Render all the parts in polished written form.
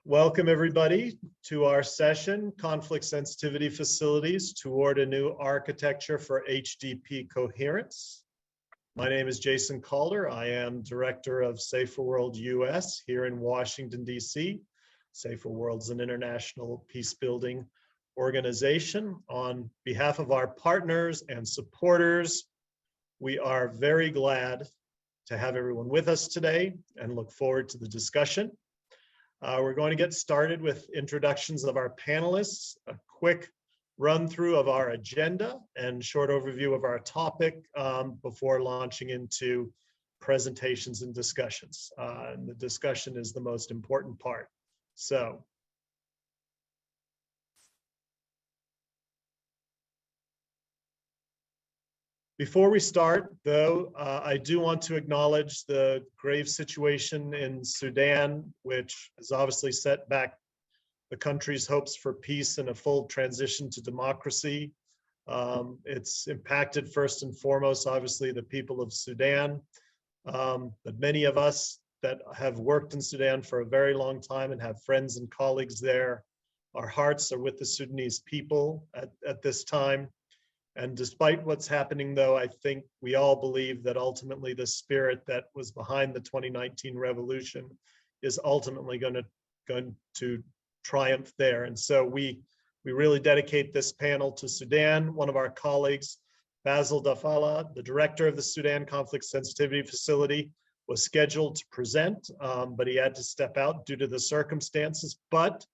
Welcome everybody to our session, Conflict Sensitivity Facilities Toward a New Architecture for HDP Coherence. My name is Jason Calder. I am Director of Safer World US here in Washington, DC. Safer World's an international peacebuilding organization. On behalf of our partners and supporters, we are very glad to have everyone with us today and look forward to the discussion. We're going to get started with introductions of our panelists, a quick run through of our agenda and short overview of our topic before launching into presentations and discussions. And the discussion is the most important part. So, before we start, though, I do want to acknowledge the grave situation in Sudan, which has obviously set back the country's hopes for peace and a full transition to democracy. It's impacted first and foremost, obviously, the people of Sudan, but many of us that have worked in Sudan for a very long time and have friends and colleagues there, our hearts are with the Sudanese people at this time. And despite what's happening, though, I think we all believe that ultimately the spirit that was behind the 2019 revolution is ultimately going to triumph there. And so we really dedicate this panel to Sudan. One of our colleagues, Basil Dafala, the director of the Sudan Conflict Sensitivity Facility, was scheduled to present, but he had to step out due to the circumstances. But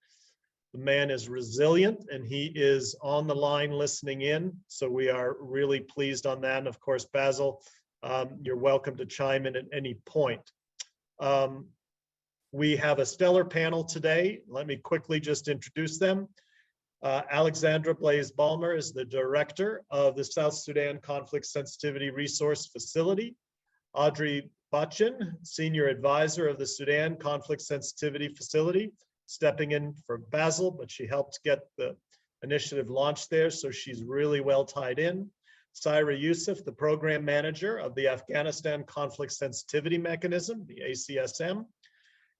the man is resilient and he is on the line listening in. So we are really pleased on that. And of course, Basil, you're welcome to chime in at any point. We have a stellar panel today. Let me quickly just introduce them. Alexandra Blaise-Balmer is the director of the South Sudan Conflict Sensitivity Resource Facility. Audrey Bachin, senior advisor of the Sudan Conflict Sensitivity Facility, stepping in for Basil, but she helped get the initiative launched there, so she's really well tied in. Saira Youssef, the program manager of the Afghanistan Conflict Sensitivity Mechanism, the ACSM.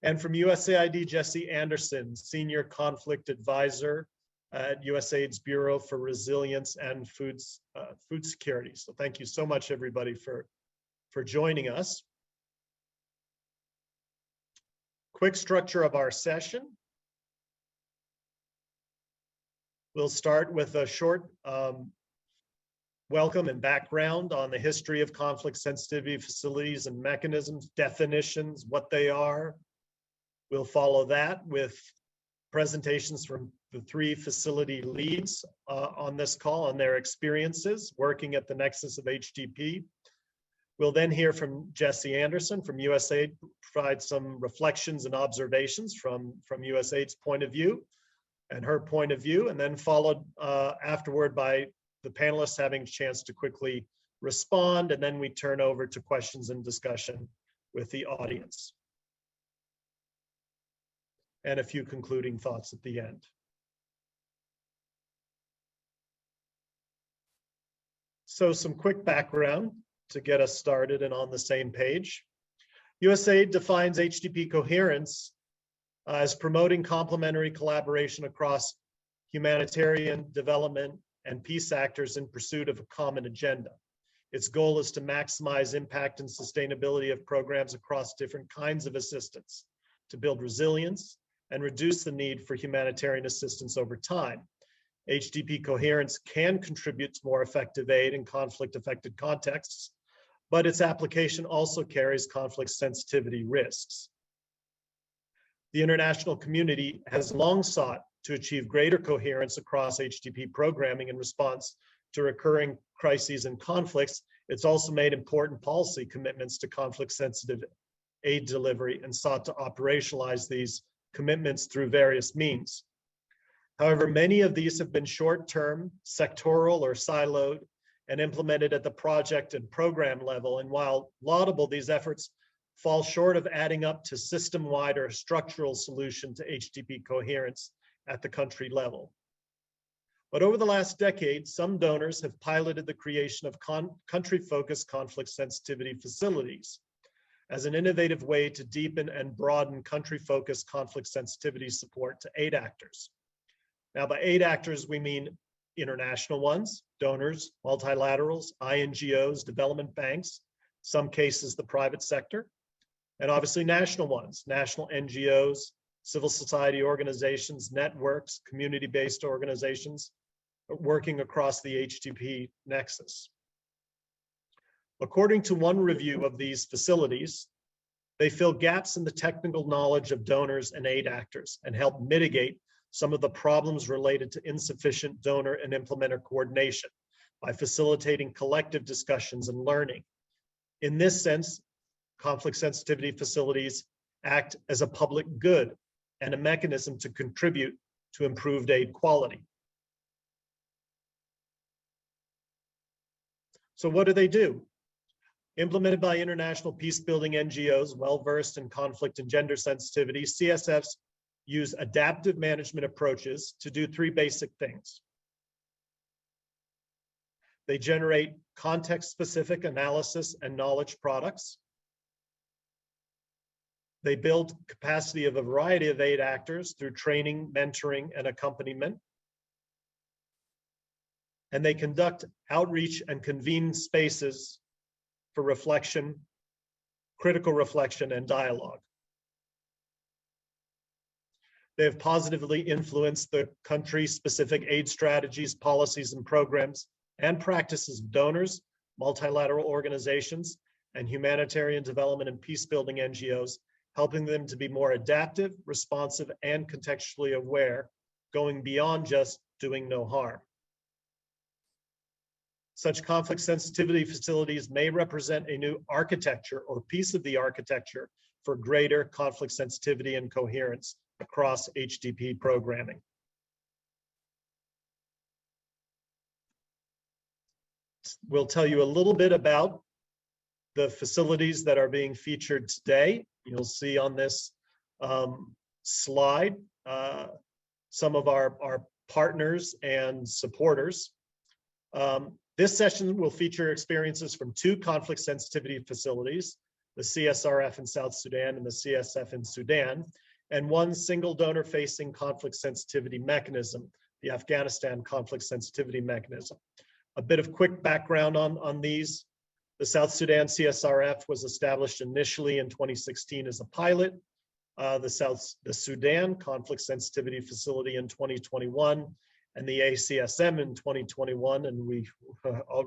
And from USAID, Jesse Anderson, senior conflict advisor at USAID's Bureau for Resilience and Food Security. So thank you so much, everybody, for joining us. Quick structure of our session. We'll start with a short welcome and background on the history of conflict sensitivity facilities and mechanisms, definitions, what they are. We'll follow that with presentations from the three facility leads on this call on their experiences working at the nexus of HDP. We'll then hear from Jesse Anderson from USAID, provide some reflections and observations from USAID's point of view and her point of view, and then followed afterward by the panelists having a chance to quickly respond, and then we turn over to questions and discussion with the audience. And a few concluding thoughts at the end. So some quick background to get us started and on the same page. USAID defines HDP Coherence as promoting complementary collaboration across humanitarian, development, and peace actors in pursuit of a common agenda. Its goal is to maximize impact and sustainability of programs across different kinds of assistance, to build resilience and reduce the need for humanitarian assistance over time. HDP Coherence can contribute to more effective aid in conflict-affected contexts, but its application also carries conflict sensitivity risks. The international community has long sought to achieve greater coherence across HDP programming in response to recurring crises and conflicts. It's also made important policy commitments to conflict-sensitive aid delivery and sought to operationalize these commitments through various means. However, many of these have been short-term, sectoral, or siloed, and implemented at the project and program level. And while laudable, these efforts fall short of adding up to system-wide or structural solution to HDP coherence at the country level. But over the last decade, some donors have piloted the creation of country-focused conflict sensitivity facilities. as an innovative way to deepen and broaden country-focused conflict sensitivity support to aid actors. Now, by aid actors, we mean international ones, donors, multilaterals, INGOs, development banks, some cases the private sector, and obviously national ones, national NGOs, civil society organizations, networks, community-based organizations working across the HDP nexus. According to one review of these facilities, they fill gaps in the technical knowledge of donors and aid actors and help mitigate some of the problems related to insufficient donor and implementer coordination by facilitating collective discussions and learning. In this sense, conflict sensitivity facilities act as a public good and a mechanism to contribute to improved aid quality. So what do? Implemented by international peacebuilding NGOs well-versed in conflict and gender sensitivity, CSFs use adaptive management approaches to do three basic things. They generate context-specific analysis and knowledge products. They build capacity of a variety of aid actors through training, mentoring, and accompaniment. And they conduct outreach and convene spaces for reflection, critical reflection, and dialogue. They have positively influenced the country-specific aid strategies, policies, and programs and practices of donors, multilateral organizations, and humanitarian development and peacebuilding NGOs, helping them to be more adaptive, responsive, and contextually aware, going beyond just doing no harm. Such conflict sensitivity facilities may represent a new architecture or piece of the architecture for greater conflict sensitivity and coherence across HDP programming. We'll tell you a little bit about the facilities that are being featured today. You'll see on this slide some of our partners and supporters. This session will feature experiences from two conflict sensitivity facilities, the CSRF in South Sudan and the CSF in Sudan, and one single donor-facing conflict sensitivity mechanism, the Afghanistan conflict sensitivity mechanism. A bit of quick background on these. The South Sudan CSRF was established initially in 2016 as a pilot. The Sudan conflict sensitivity facility in 2021, and the ACSM in 2021, and we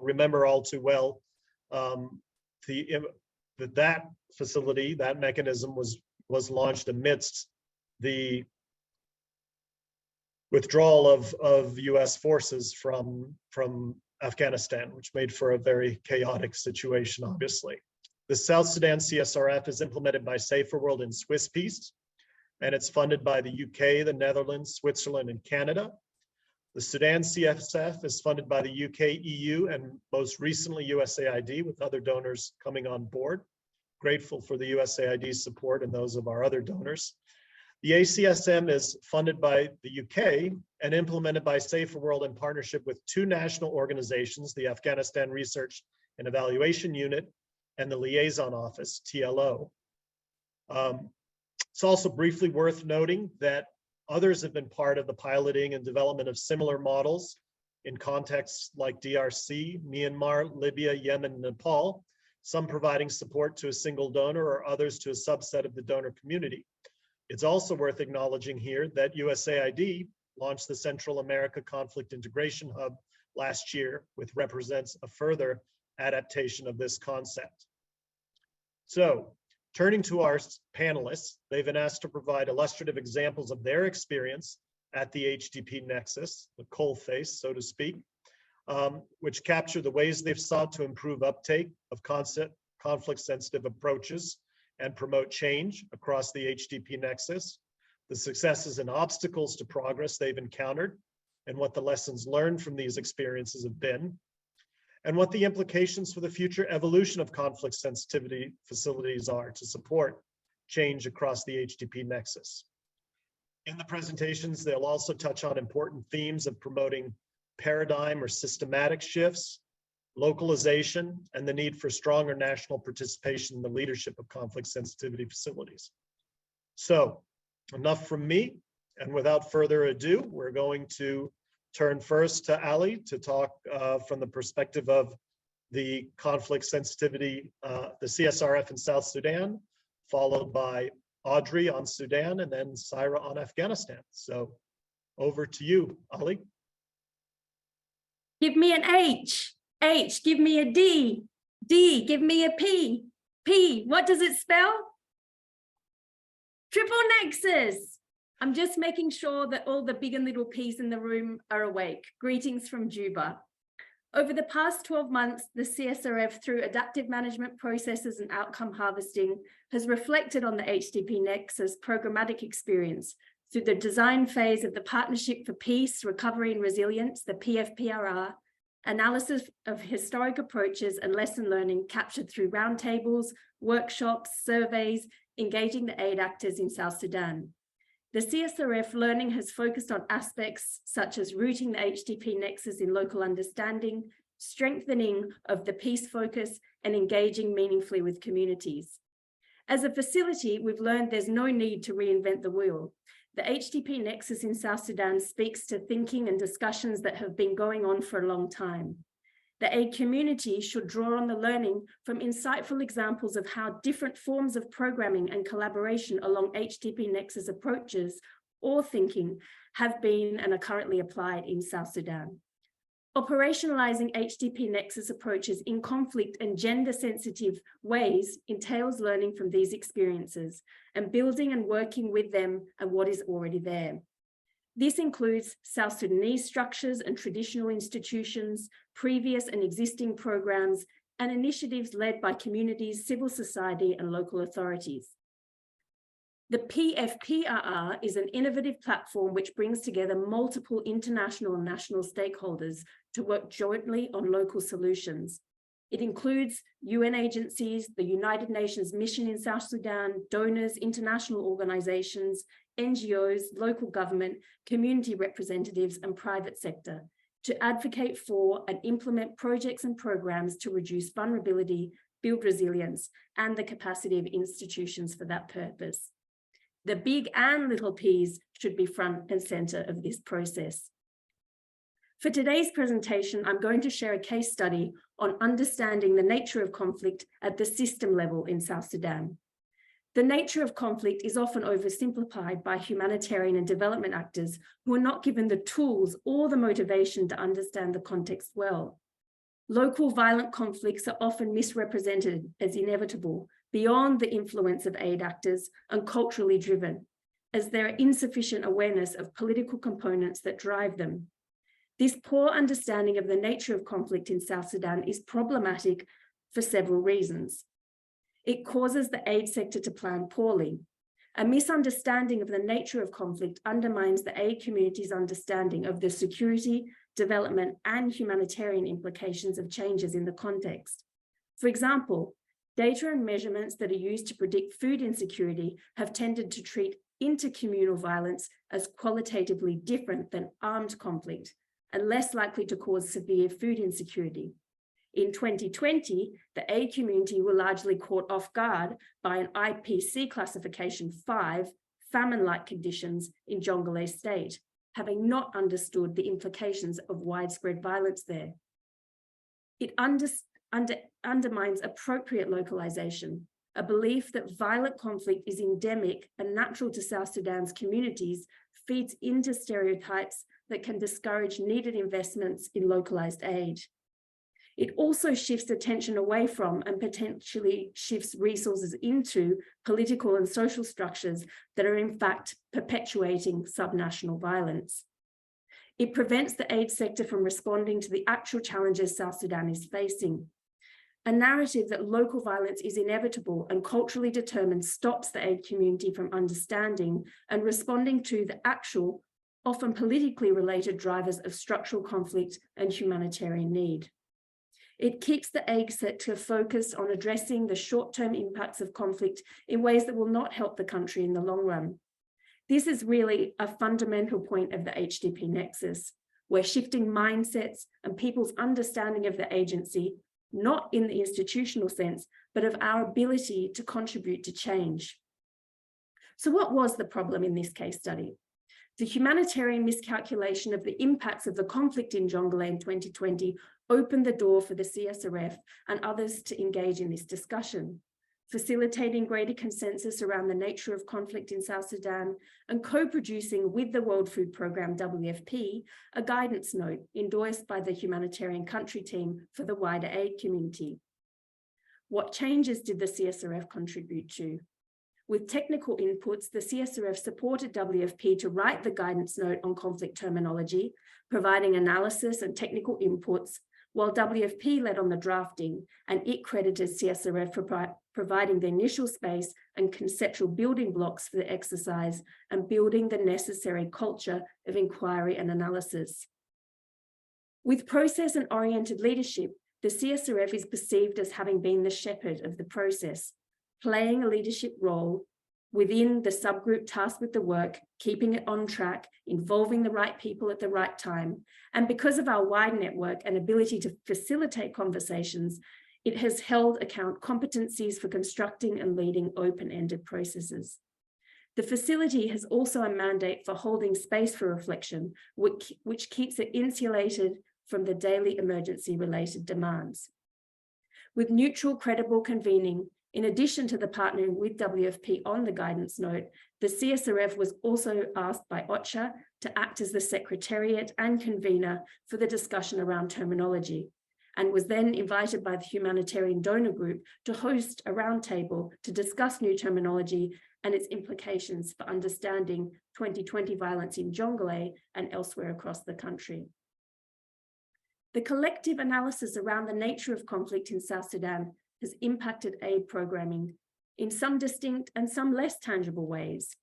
remember all too well that facility, that mechanism was launched amidst the withdrawal of US forces from Afghanistan, which made for a very chaotic situation, obviously. The South Sudan CSRF is implemented by Safer World and Swiss Peace, and it's funded by the UK, the Netherlands, Switzerland, and Canada. The Sudan CSF is funded by the UK, EU, and most recently USAID, with other donors coming on board. Grateful for the USAID support and those of our other donors. The ACSM is funded by the UK and implemented by Safer World in partnership with two national organizations, the Afghanistan Research and Evaluation Unit and the Liaison Office, TLO. It's also briefly worth noting that others have been part of the piloting and development of similar models in contexts like DRC, Myanmar, Libya, Yemen, and Nepal, some providing support to a single donor or others to a subset of the donor community. It's also worth acknowledging here that USAID launched the Central America Conflict Integration Hub last year, which represents a further adaptation of this concept. So, turning to our panelists, they've been asked to provide illustrative examples of their experience at the HDP nexus, the coalface, so to speak, which capture the ways they've sought to improve uptake of conflict-sensitive approaches and promote change across the HDP nexus, the successes and obstacles to progress they've encountered, and what the lessons learned from these experiences have been, and what the implications for the future evolution of conflict sensitivity facilities are to support change across the HDP nexus. In the presentations, they'll also touch on important themes of promoting paradigm or systematic shifts, localization, and the need for stronger national participation in the leadership of conflict sensitivity facilities. So enough from me, and without further ado, we're going to turn first to Ali to talk from the perspective of the conflict sensitivity, the CSRF in South Sudan, followed by Audrey on Sudan, and then Syra on Afghanistan. So over to you, Ali. Give me an H. H, give me a D. D, give me a P. P, what does it spell? Triple nexus. I'm just making sure that all the big and little P's in the room are awake. Greetings from Juba. Over the past 12 months, the CSRF, through adaptive management processes and outcome harvesting, has reflected on the HDP Nexus programmatic experience through the design phase of the Partnership for Peace, Recovery and Resilience, the PFPRR, analysis of historic approaches and lesson learning captured through roundtables, workshops, surveys, engaging the aid actors in South Sudan. The CSRF learning has focused on aspects such as rooting the HDP nexus in local understanding, strengthening of the peace focus, and engaging meaningfully with communities. As a facility, we've learned there's no need to reinvent the wheel. The HDP nexus in South Sudan speaks to thinking and discussions that have been going on for a long time. The aid community should draw on the learning from insightful examples of how different forms of programming and collaboration along HDP Nexus approaches or thinking have been and are currently applied in South Sudan. Operationalizing HDP Nexus approaches in conflict and gender-sensitive ways entails learning from these experiences and building and working with them and what is already there. This includes South Sudanese structures and traditional institutions, previous and existing programs, and initiatives led by communities, civil society, and local authorities. The PFPRR is an innovative platform which brings together multiple international and national stakeholders to work jointly on local solutions. It includes UN agencies, the United Nations mission in South Sudan, donors, international organizations, NGOs, local government, community representatives, and private sector to advocate for and implement projects and programs to reduce vulnerability, build resilience, and the capacity of institutions for that purpose. The big and little P's should be front and center of this process. For today's presentation, I'm going to share a case study on understanding the nature of conflict at the system level in South Sudan. The nature of conflict is often oversimplified by humanitarian and development actors who are not given the tools or the motivation to understand the context well. Local violent conflicts are often misrepresented as inevitable, beyond the influence of aid actors and culturally driven, as there are insufficient awareness of political components that drive them. This poor understanding of the nature of conflict in South Sudan is problematic for several reasons. It causes the aid sector to plan poorly. A misunderstanding of the nature of conflict undermines the aid community's understanding of the security, development, and humanitarian implications of changes in the context. For example, data and measurements that are used to predict food insecurity have tended to treat intercommunal violence as qualitatively different than armed conflict and less likely to cause severe food insecurity. In 2020, the aid community were largely caught off guard by an IPC classification 5, famine-like conditions in Jonglei state, having not understood the implications of widespread violence there. It undermines appropriate localization, a belief that violent conflict is endemic and natural to South Sudan's communities feeds into stereotypes that can discourage needed investments in localized aid. It also shifts attention away from and potentially shifts resources into political and social structures that are in fact perpetuating subnational violence. It prevents the aid sector from responding to the actual challenges South Sudan is facing. A narrative that local violence is inevitable and culturally determined stops the aid community from understanding and responding to the actual, often politically related drivers of structural conflict and humanitarian need. It keeps the aid sector focused on addressing the short-term impacts of conflict in ways that will not help the country in the long run. This is really a fundamental point of the HDP nexus. We're shifting mindsets and people's understanding of the agency, not in the institutional sense, but of our ability to contribute to change. So what was the problem in this case study? The humanitarian miscalculation of the impacts of the conflict in Jonglei in 2020 opened the door for the CSRF and others to engage in this discussion, facilitating greater consensus around the nature of conflict in South Sudan and co-producing with the World Food Programme, WFP, a guidance note endorsed by the humanitarian country team for the wider aid community. What changes did the CSRF contribute to? With technical inputs, the CSRF supported WFP to write the guidance note on conflict terminology, providing analysis and technical inputs, while WFP led on the drafting, and it credited CSRF for providing the initial space and conceptual building blocks for the exercise and building the necessary culture of inquiry and analysis. With process and oriented leadership, the CSRF is perceived as having been the shepherd of the process, playing a leadership role within the subgroup tasked with the work, keeping it on track, involving the right people at the right time. And because of our wide network and ability to facilitate conversations, it has held account competencies for constructing and leading open-ended processes. The facility has also a mandate for holding space for reflection, which keeps it insulated from the daily emergency-related demands. With neutral, credible convening, in addition to the partnering with WFP on the guidance note, the CSRF was also asked by OCHA to act as the secretariat and convener for the discussion around terminology, and was then invited by the humanitarian donor group to host a roundtable to discuss new terminology and its implications for understanding 2020 violence in Jonglei and elsewhere across the country. The collective analysis around the nature of conflict in South Sudan has impacted aid programming in some distinct and some less tangible ways.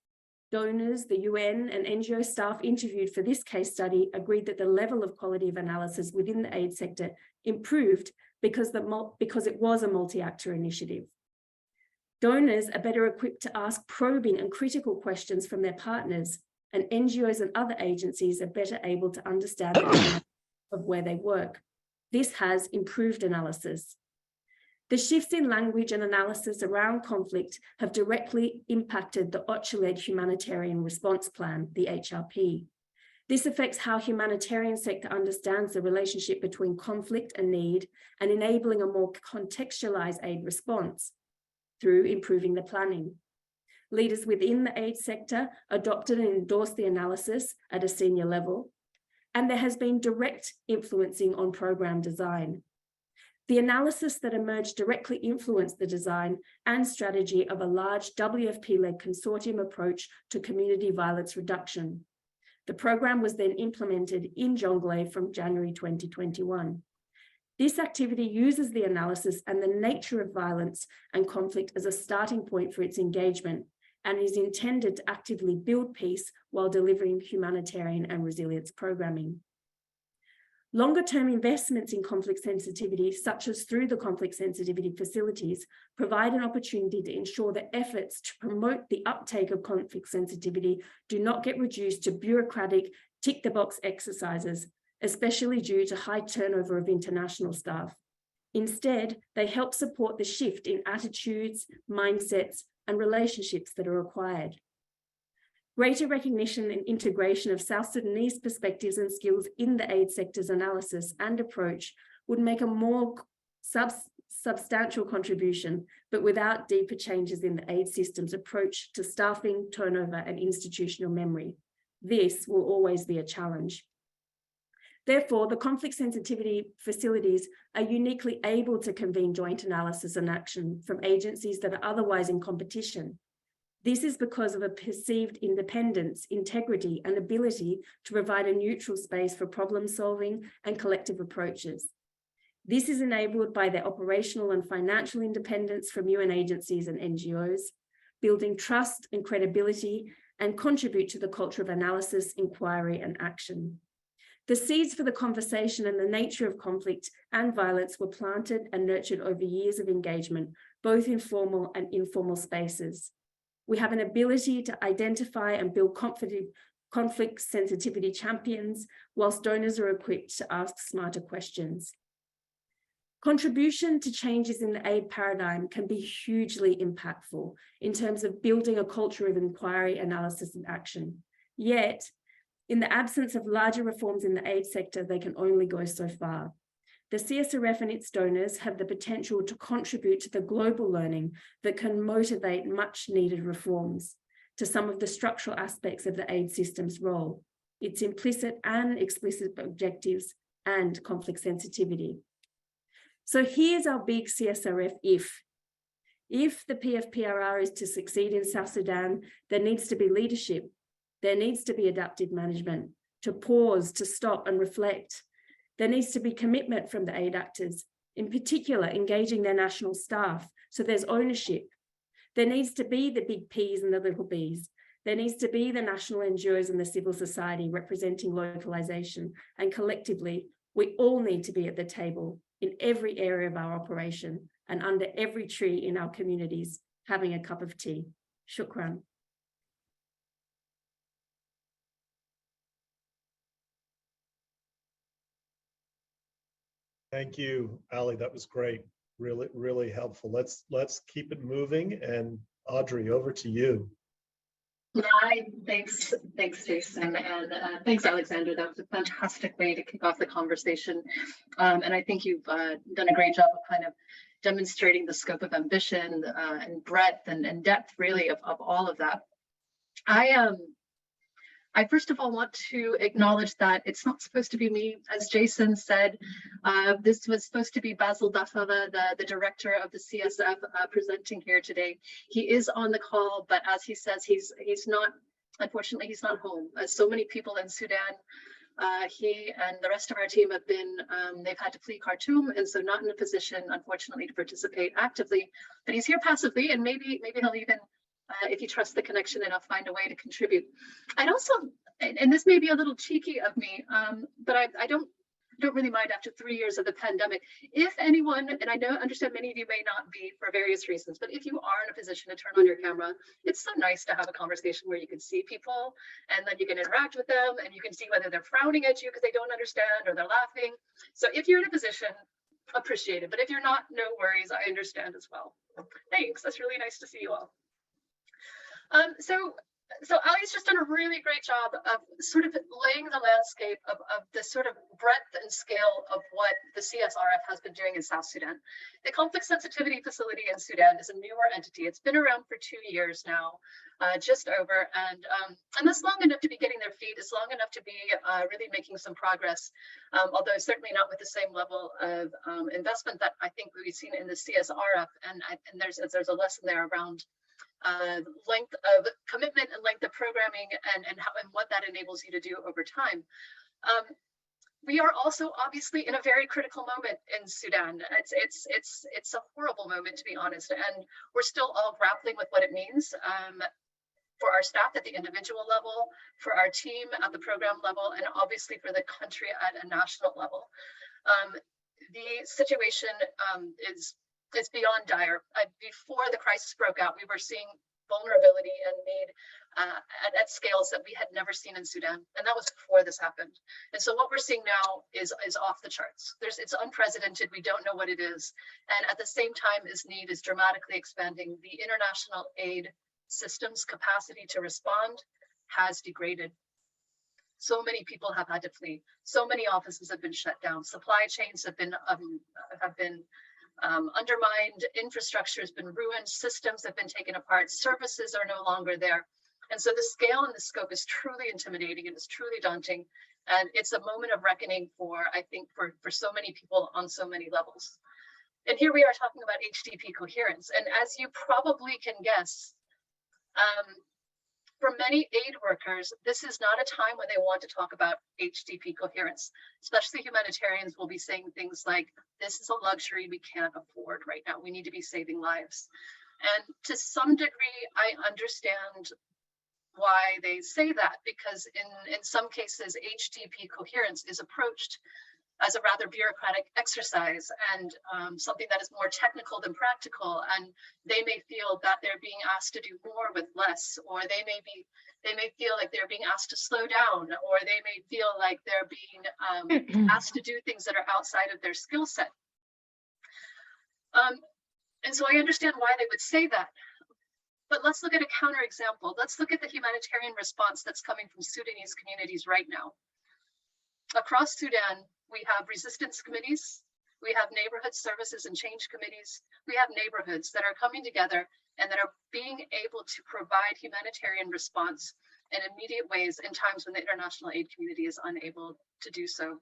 Donors, the UN and NGO staff interviewed for this case study agreed that the level of quality of analysis within the aid sector improved because it was a multi-actor initiative. Donors are better equipped to ask probing and critical questions from their partners, and NGOs and other agencies are better able to understand the dynamics of where they work. This has improved analysis. The shifts in language and analysis around conflict have directly impacted the OCHA-led Humanitarian Response Plan, the HRP. This affects how humanitarian sector understands the relationship between conflict and need and enabling a more contextualized aid response through improving the planning. Leaders within the aid sector adopted and endorsed the analysis at a senior level, and there has been direct influencing on program design. The analysis that emerged directly influenced the design and strategy of a large WFP-led consortium approach to community violence reduction. The program was then implemented in Jonglei from January 2021. This activity uses the analysis and the nature of violence and conflict as a starting point for its engagement and is intended to actively build peace while delivering humanitarian and resilience programming. Longer-term investments in conflict sensitivity, such as through the conflict sensitivity facilities, provide an opportunity to ensure that efforts to promote the uptake of conflict sensitivity do not get reduced to bureaucratic tick-the-box exercises, especially due to high turnover of international staff. Instead, they help support the shift in attitudes, mindsets, and relationships that are required. Greater recognition and integration of South Sudanese perspectives and skills in the aid sector's analysis and approach would make a more substantial contribution, but without deeper changes in the aid system's approach to staffing, turnover, and institutional memory. This will always be a challenge. Therefore, the conflict sensitivity facilities are uniquely able to convene joint analysis and action from agencies that are otherwise in competition. This is because of a perceived independence, integrity, and ability to provide a neutral space for problem solving and collective approaches. This is enabled by their operational and financial independence from UN agencies and NGOs, building trust and credibility, and contribute to the culture of analysis, inquiry, and action. The seeds for the conversation and the nature of conflict and violence were planted and nurtured over years of engagement, both in formal and informal spaces. We have an ability to identify and build conflict sensitivity champions, whilst donors are equipped to ask smarter questions. Contribution to changes in the aid paradigm can be hugely impactful in terms of building a culture of inquiry, analysis, and action. Yet, in the absence of larger reforms in the aid sector, they can only go so far. The CSRF and its donors have the potential to contribute to the global learning that can motivate much needed reforms to some of the structural aspects of the aid system's role, its implicit and explicit objectives and conflict sensitivity. So here's our big CSRF if. If the PFPRR is to succeed in South Sudan, there needs to be leadership. There needs to be adaptive management, to pause, to stop and reflect. There needs to be commitment from the aid actors, in particular engaging their national staff, so there's ownership. There needs to be the big P's and the little B's. There needs to be the national NGOs and the civil society representing localization, and collectively, we all need to be at the table in every area of our operation and under every tree in our communities, having a cup of tea. Shukran. Thank you, Ali. That was great. Really, really helpful. Let's keep it moving. And Audrey, over to you. Hi, thanks, Jason, and thanks, Alexander. That was a fantastic way to kick off the conversation. And I think you've done a great job of kind of demonstrating the scope of ambition and breadth and depth, really, of all of that. I first of all want to acknowledge that it's not supposed to be me, as Jason said. This was supposed to be Basil Dafava, the director of the CSF, presenting here today. He is on the call, but as he says, he's not, unfortunately, he's not home. As so many people in Sudan, he and the rest of our team have been, they've had to flee Khartoum, and so not in a position, unfortunately, to participate actively. But he's here passively, and maybe he'll even, if he trusts the connection enough, find a way to contribute. I'd also, and this may be a little cheeky of me, but I don't really mind after 3 years of the pandemic. If anyone, and I understand many of you may not be for various reasons, but if you are in a position to turn on your camera, it's so nice to have a conversation where you can see people and then you can interact with them and you can see whether they're frowning at you because they don't understand or they're laughing. So if you're in a position, appreciate it. But if you're not, no worries, I understand as well. Thanks, that's really nice to see you all. So Ali's just done a really great job of sort of laying the landscape of the sort of breadth and scale of what the CSRF has been doing in South Sudan. The Conflict Sensitivity Facility in Sudan is a newer entity. It's been around for 2 years now, just over, and that's long enough to be getting their feet. It's long enough to be really making some progress, although certainly not with the same level of investment that I think we've seen in the CSRF, and there's a lesson there around length of commitment and length of programming and what that enables you to do over time. We are also obviously in a very critical moment in Sudan. It's a horrible moment, to be honest, and we're still all grappling with what it means for our staff at the individual level, for our team at the program level, and obviously for the country at a national level. The situation is beyond dire. Before the crisis broke out, we were seeing vulnerability and need at scales that we had never seen in Sudan, and that was before this happened. And so what we're seeing now is off the charts. It's unprecedented. We don't know what it is, and at the same time, this need is dramatically expanding. The international aid system's capacity to respond has degraded. So many people have had to flee. So many offices have been shut down. Supply chains have been undermined, infrastructure has been ruined, systems have been taken apart, services are no longer there. And so the scale and the scope is truly intimidating and it's truly daunting. And it's a moment of reckoning for, I think, for so many people on so many levels. And here we are talking about HDP coherence. And as you probably can guess, for many aid workers, this is not a time when they want to talk about HDP coherence. Especially humanitarians will be saying things like, this is a luxury we can't afford right now. We need to be saving lives. And to some degree, I understand why they say that, because in some cases, HDP coherence is approached as a rather bureaucratic exercise and something that is more technical than practical. And they may feel that they're being asked to do more with less, or they may be They may feel like they're being asked to slow down, or they may feel like they're being asked to do things that are outside of their skill set. And so I understand why they would say that. But let's look at a counterexample. Let's look at the humanitarian response that's coming from Sudanese communities right now. Across Sudan, we have resistance committees, we have neighborhood services and change committees, we have neighborhoods that are coming together and that are being able to provide humanitarian response in immediate ways in times when the international aid community is unable to do so.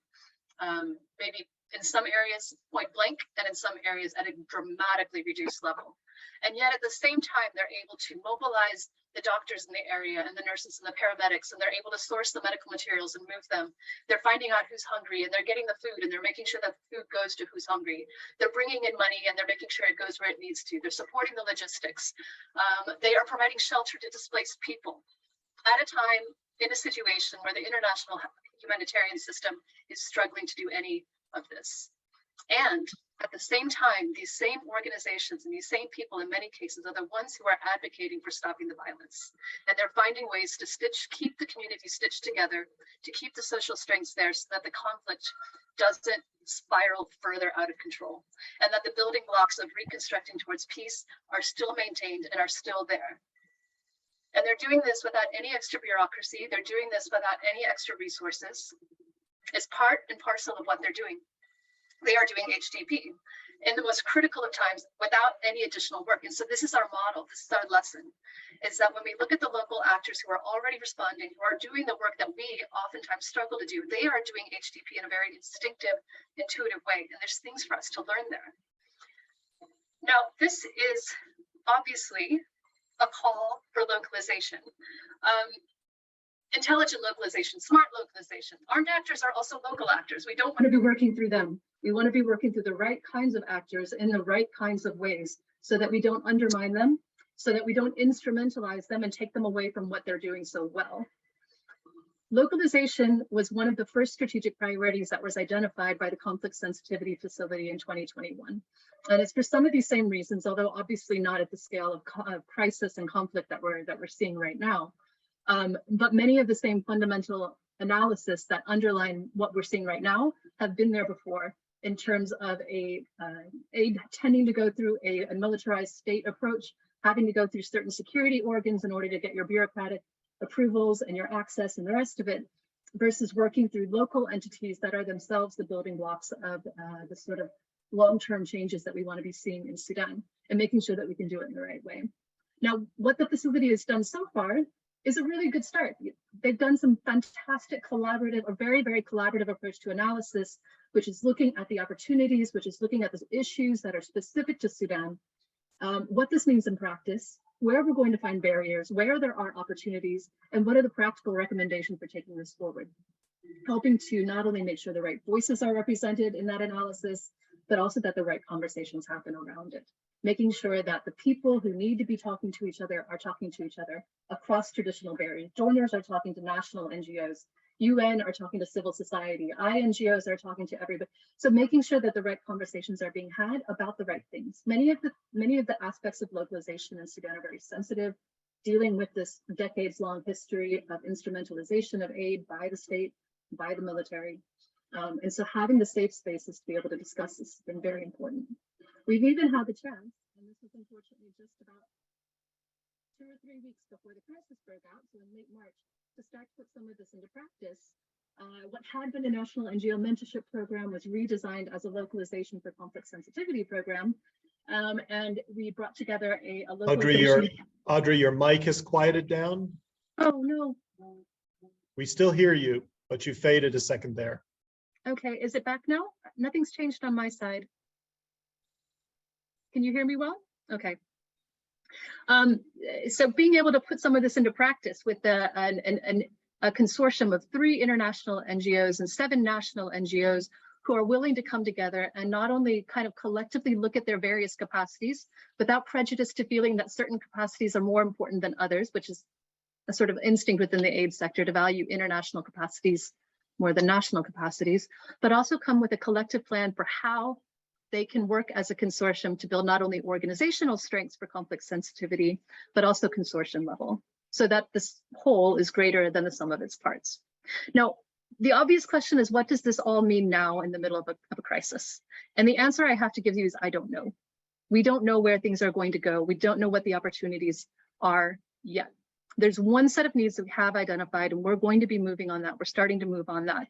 Maybe in some areas point blank, and in some areas at a dramatically reduced level. And yet at the same time, they're able to mobilize the doctors in the area and the nurses and the paramedics, and they're able to source the medical materials and move them. They're finding out who's hungry, and they're getting the food, and they're making sure that food goes to who's hungry. They're bringing in money, and they're making sure it goes where it needs to. They're supporting the logistics. They are providing shelter to displaced people at a time in a situation where the international humanitarian system is struggling to do any of this. And at the same time, these same organizations and these same people in many cases are the ones who are advocating for stopping the violence. And they're finding ways to keep the community stitched together, to keep the social strengths there so that the conflict doesn't spiral further out of control, and that the building blocks of reconstructing towards peace are still maintained and are still there. And they're doing this without any extra bureaucracy. They're doing this without any extra resources. It's part and parcel of what they're doing. They are doing HDP in the most critical of times without any additional work. And so this is our model, this is our lesson, is that when we look at the local actors who are already responding, who are doing the work that we oftentimes struggle to do, they are doing HDP in a very instinctive, intuitive way. And there's things for us to learn there. Now, this is obviously a call for localization. Intelligent localization, smart localization. Armed actors are also local actors. We don't want to be working through them. We want to be working through the right kinds of actors in the right kinds of ways so that we don't undermine them, so that we don't instrumentalize them and take them away from what they're doing so well. Localization was one of the first strategic priorities that was identified by the Conflict Sensitivity Facility in 2021. And it's for some of these same reasons, although obviously not at the scale of crisis and conflict that we're seeing right now. But many of the same fundamental analysis that underline what we're seeing right now have been there before in terms of aid tending to go through a militarized state approach, having to go through certain security organs in order to get your bureaucratic approvals and your access and the rest of it, versus working through local entities that are themselves the building blocks of the sort of long-term changes that we want to be seeing in Sudan, and making sure that we can do it in the right way. Now, what the facility has done so far is a really good start. They've done some fantastic collaborative, or very, very collaborative approach to analysis, which is looking at the opportunities, which is looking at the issues that are specific to Sudan, what this means in practice, where we're going to find barriers, where there are opportunities, and what are the practical recommendations for taking this forward. Helping to not only make sure the right voices are represented in that analysis, but also that the right conversations happen around it. Making sure that the people who need to be talking to each other are talking to each other across traditional barriers. Donors are talking to national NGOs, UN are talking to civil society, INGOs are talking to everybody. So making sure that the right conversations are being had about the right things. Many of the aspects of localization in Sudan are very sensitive, dealing with this decades-long history of instrumentalization of aid by the state, by the military. And so having the safe spaces to be able to discuss this has been very important. We've even had the chance, and this was unfortunately just about 2 or 3 weeks before the crisis broke out, so in late March, to start to put some of this into practice. What had been a national NGO mentorship program was redesigned as a localization for conflict sensitivity program. And we brought together a localization. Audrey, your mic has quieted down. Oh, no. We still hear you, but you faded a second there. Okay, is it back now? Nothing's changed on my side. Can you hear me well? Okay. So being able to put some of this into practice with a consortium of 3 international NGOs and 7 national NGOs who are willing to come together and not only kind of collectively look at their various capacities without prejudice to feeling that certain capacities are more important than others, which is a sort of instinct within the aid sector to value international capacities more than national capacities, but also come with a collective plan for how they can work as a consortium to build not only organizational strengths for conflict sensitivity, but also consortium level. so that this whole is greater than the sum of its parts. Now, the obvious question is, what does this all mean now in the middle of a crisis? And the answer I have to give you is, I don't know. We don't know where things are going to go. We don't know what the opportunities are yet. There's one set of needs that we have identified, and we're going to be moving on that. We're starting to move on that.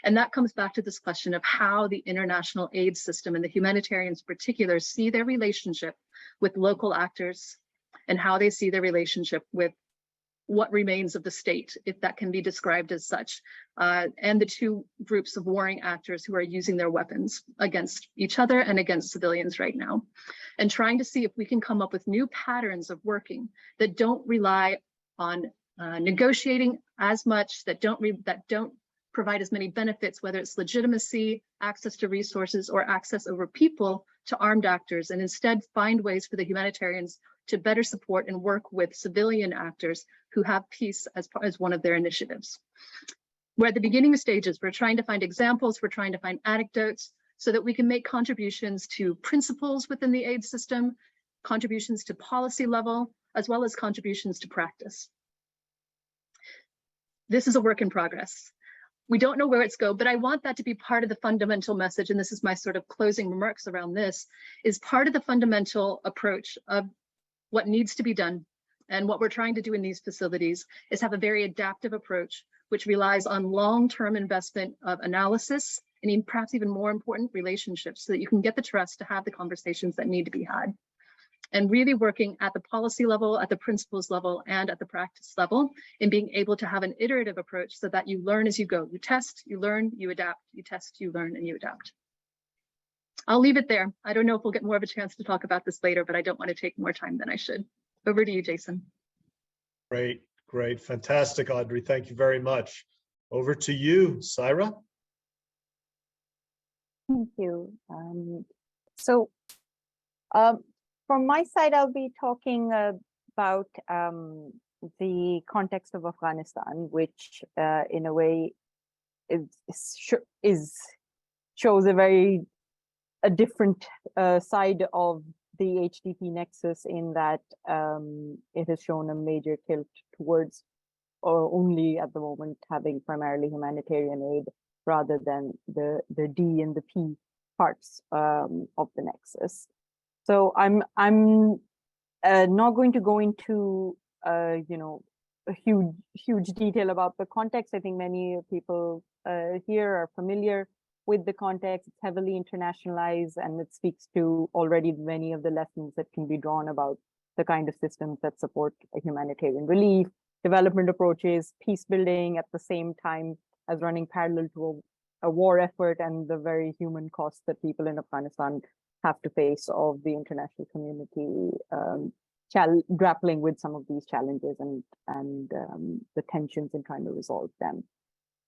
And that comes back to this question of how the international aid system and the humanitarians in particular see their relationship with local actors and how they see their relationship with what remains of the state, if that can be described as such, and the two groups of warring actors who are using their weapons against each other and against civilians right now, and trying to see if we can come up with new patterns of working that don't rely on negotiating as much, that don't provide as many benefits, whether it's legitimacy, access to resources, or access over people to armed actors, and instead find ways for the humanitarians to better support and work with civilian actors who have peace as one of their initiatives. We're at the beginning stages. We're trying to find examples, we're trying to find anecdotes so that we can make contributions to principles within the aid system, contributions to policy level, as well as contributions to practice. This is a work in progress. We don't know where it's go, but I want that to be part of the fundamental message, and this is my sort of closing remarks around this, is part of the fundamental approach of what needs to be done. And what we're trying to do in these facilities is have a very adaptive approach, which relies on long-term investment of analysis, and even, perhaps even more important, relationships, so that you can get the trust to have the conversations that need to be had. And really working at the policy level, at the principles level, and at the practice level, and being able to have an iterative approach so that you learn as you go. You test, you learn, you adapt, you test, you learn, and you adapt. I'll leave it there. I don't know if we'll get more of a chance to talk about this later, but I don't want to take more time than I should. Over to you, Jason. Great, great, fantastic, Audrey. Thank you very much. Over to you, Saira. Thank you. From my side, I'll be talking about the context of Afghanistan, which in a way shows a different side of the HDP nexus, in that it has shown a major tilt towards only at the moment having primarily humanitarian aid rather than the D and the P parts of the nexus. So I'm not going to go into a huge detail about the context. I think many people here are familiar with the context. It's heavily internationalized, and it speaks to already many of the lessons that can be drawn about the kind of systems that support humanitarian relief, development approaches, peace building at the same time as running parallel to a war effort, and the very human costs that people in Afghanistan have to face of the international community grappling with some of these challenges and the tensions in trying to resolve them.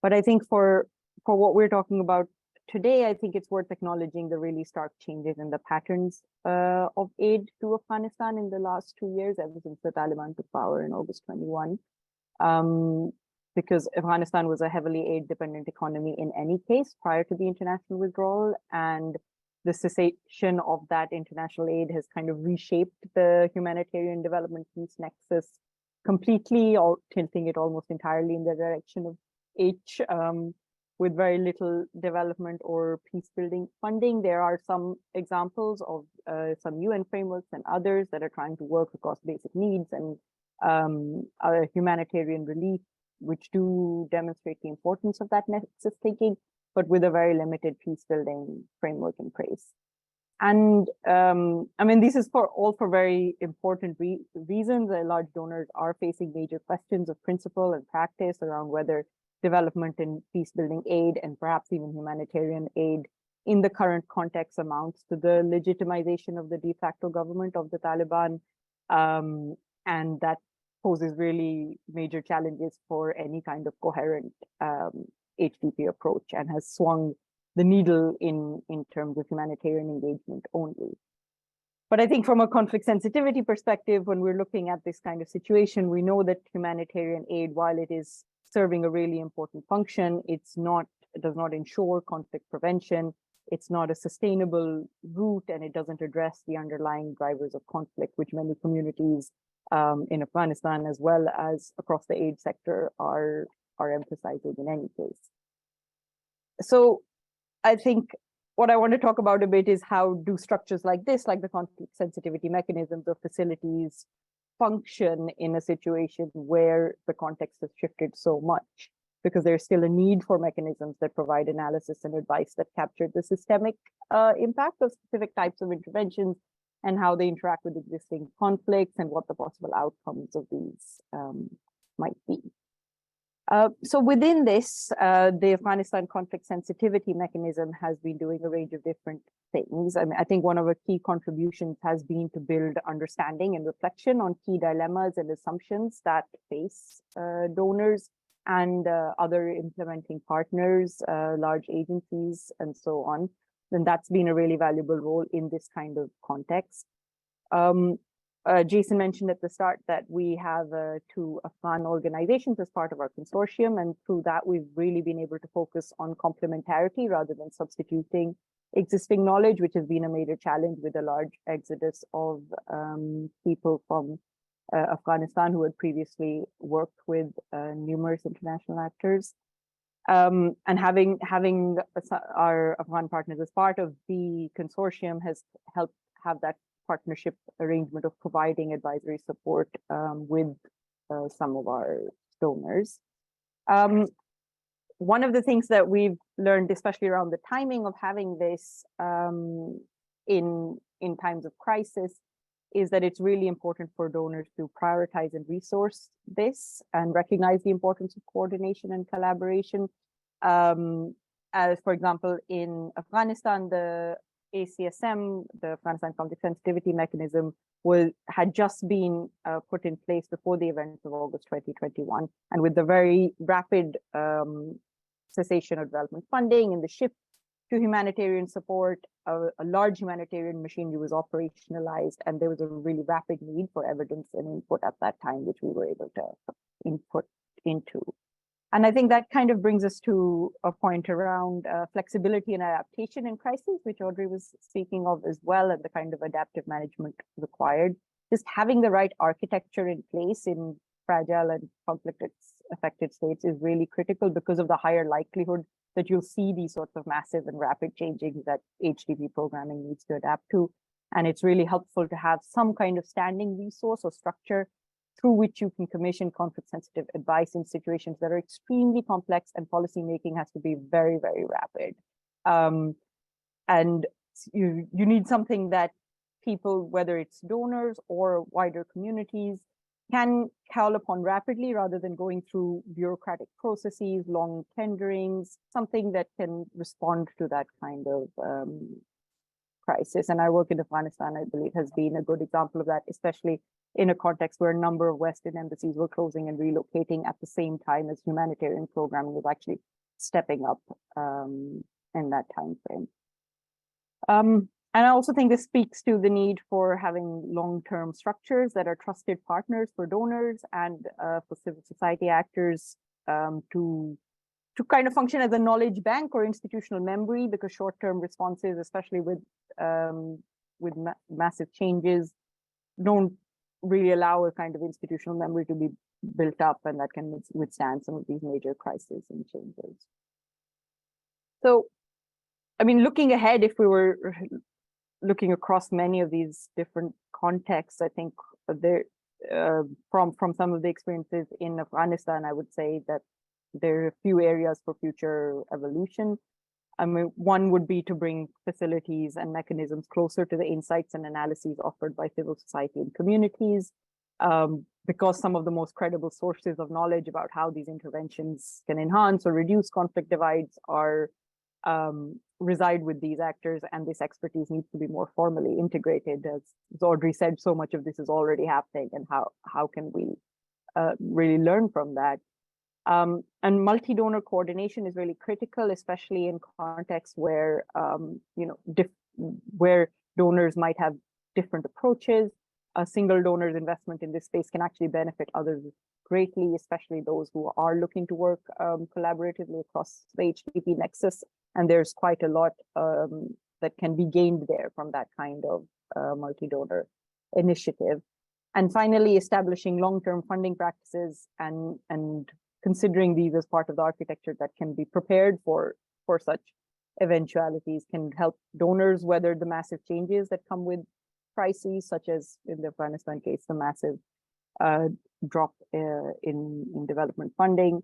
But I think for what we're talking about today, I think it's worth acknowledging the really stark changes in the patterns of aid to Afghanistan in the last 2 years, ever since the Taliban took power in August 21. Because Afghanistan was a heavily aid-dependent economy in any case prior to the international withdrawal, and the cessation of that international aid has kind of reshaped the humanitarian development peace nexus completely, or tilting it almost entirely in the direction of H, with very little development or peace building funding. There are some examples of some UN frameworks and others that are trying to work across basic needs and humanitarian relief, which do demonstrate the importance of that nexus thinking, but with a very limited peace building framework in place. And I mean, this is all for very important reasons. Large donors are facing major questions of principle and practice around whether development and peace building aid, and perhaps even humanitarian aid in the current context, amounts to the legitimization of the de facto government of the Taliban. And that poses really major challenges for any kind of coherent HDP approach, and has swung the needle in terms of humanitarian engagement only. But I think from a conflict sensitivity perspective, when we're looking at this kind of situation, we know that humanitarian aid, while it is serving a really important function, it does not ensure conflict prevention. It's not a sustainable route, and it doesn't address the underlying drivers of conflict, which many communities in Afghanistan, as well as across the aid sector, are emphasizing in any case. So I think what I want to talk about a bit is how do structures like this, like the conflict sensitivity mechanisms of facilities, function in a situation where the context has shifted so much, because there's still a need for mechanisms that provide analysis and advice that capture the systemic impact of specific types of interventions and how they interact with existing conflicts and what the possible outcomes of these might be. So within this, the Afghanistan conflict sensitivity mechanism has been doing a range of different things. I mean, I think one of our key contributions has been to build understanding and reflection on key dilemmas and assumptions that face donors and other implementing partners, large agencies, and so on. And that's been a really valuable role in this kind of context. Jason mentioned at the start that we have 2 Afghan organizations as part of our consortium, and through that, we've really been able to focus on complementarity rather than substituting existing knowledge, which has been a major challenge with a large exodus of people from Afghanistan who had previously worked with numerous international actors. And having our Afghan partners as part of the consortium has helped have that partnership arrangement of providing advisory support with some of our donors. One of the things that we've learned, especially around the timing of having this in times of crisis, is that it's really important for donors to prioritize and resource this and recognize the importance of coordination and collaboration. As for example, in Afghanistan, the ACSM, the Afghanistan Conflict Sensitivity Mechanism, had just been put in place before the events of August 2021. And with the very rapid cessation of development funding and the shift to humanitarian support, a large humanitarian machinery was operationalized, and there was a really rapid need for evidence and input at that time, which we were able to input into. And I think that kind of brings us to a point around flexibility and adaptation in crisis, which Audrey was speaking of as well, and the kind of adaptive management required. Just having the right architecture in place in fragile and conflict-affected states is really critical because of the higher likelihood that you'll see these sorts of massive and rapid changes that HDP programming needs to adapt to. And it's really helpful to have some kind of standing resource or structure through which you can commission conflict-sensitive advice in situations that are extremely complex, and policymaking has to be very, very rapid. And you need something that people, whether it's donors or wider communities, can call upon rapidly rather than going through bureaucratic processes, long tenderings, something that can respond to that kind of crisis. And our work in Afghanistan, I believe, has been a good example of that, especially in a context where a number of Western embassies were closing and relocating at the same time as humanitarian programming was actually stepping up in that time frame. And I also think this speaks to the need for having long-term structures that are trusted partners for donors and for civil society actors to kind of function as a knowledge bank or institutional memory, because short-term responses, especially with massive changes, don't really allow a kind of institutional memory to be built up, and that can withstand some of these major crises and changes. So, I mean, looking ahead, if we were looking across many of these different contexts, I think there, from some of the experiences in Afghanistan, I would say that there are a few areas for future evolution. I mean, one would be to bring facilities and mechanisms closer to the insights and analyses offered by civil society and communities, because some of the most credible sources of knowledge about how these interventions can enhance or reduce conflict divides are reside with these actors, and this expertise needs to be more formally integrated. As Audrey said, so much of this is already happening, and how can we really learn from that? And multi-donor coordination is really critical, especially in contexts where where donors might have different approaches. A single donor's investment in this space can actually benefit others greatly, especially those who are looking to work collaboratively across the HDP nexus. And there's quite a lot that can be gained there from that kind of multi-donor initiative. And finally, establishing long-term funding practices and considering these as part of the architecture that can be prepared for such eventualities can help donors weather the massive changes that come with crises, such as in the Afghanistan case, the massive drop in development funding,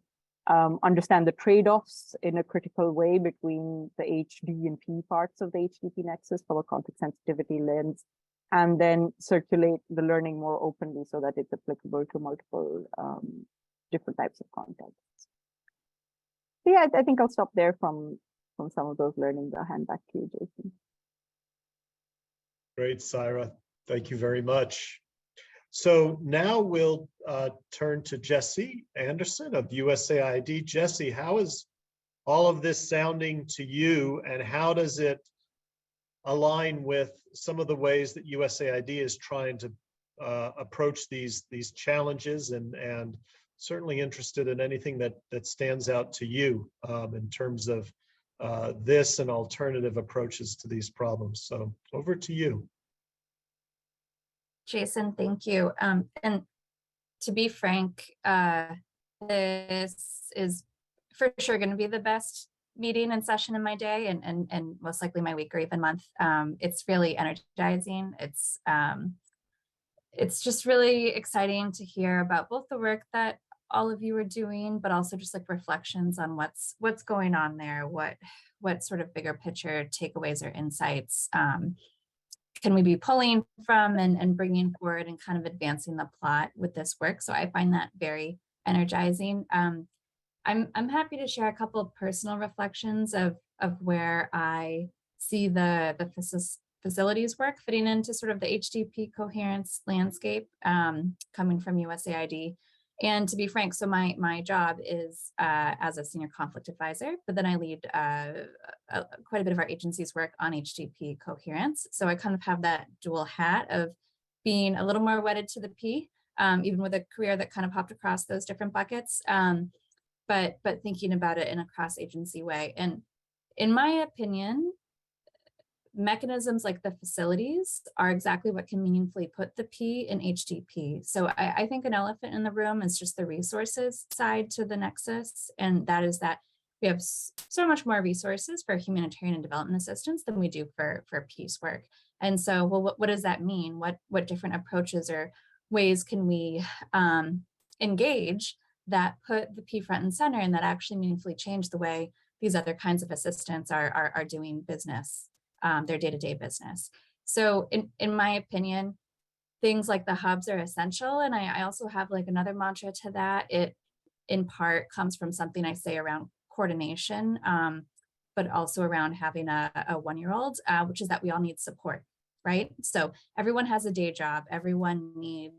understand the trade-offs in a critical way between the HD&P parts of the HDP nexus from a context sensitivity lens, and then circulate the learning more openly so that it's applicable to multiple different types of contexts. So yeah, I think I'll stop there from some of those learnings. I'll hand back to you, Jason. Great, Saira. Thank you very much. So now we'll turn to Jesse Anderson of USAID. Jesse, how is all of this sounding to you, and how does it align with some of the ways that USAID is trying to approach these challenges, and certainly interested in anything that stands out to you in terms of this and alternative approaches to these problems. So over to you. Jason, thank you. And to be frank, this is for sure going to be the best meeting and session in my day, and most likely my week or even month. It's really energizing. It's just really exciting to hear about both the work that all of you are doing, but also just like reflections on what's going on there, what sort of bigger picture takeaways or insights can we be pulling from and bringing forward and kind of advancing the plot with this work. So I find that very energizing. I'm happy to share a couple of personal reflections of where I see the facilities work fitting into sort of the HDP coherence landscape coming from USAID. And to be frank, so my job is as a senior conflict advisor, but then I lead quite a bit of our agency's work on HDP coherence. So I kind of have that dual hat of being a little more wedded to the P, even with a career that kind of hopped across those different buckets, but thinking about it in a cross-agency way. And in my opinion, mechanisms like the facilities are exactly what can meaningfully put the P in HDP. So I think an elephant in the room is just the resources side to the nexus. And that is that we have so much more resources for humanitarian and development assistance than we do for peace work. And so, well, what does that mean? What different approaches or ways can we engage that put the P front and center and that actually meaningfully change the way these other kinds of assistance are doing business, their day-to-day business. So in my opinion, things like the hubs are essential. And I also have like another mantra to that. It in part comes from something I say around coordination, but also around having a one-year-old, which is that we all need support, right? So everyone has a day job. Everyone needs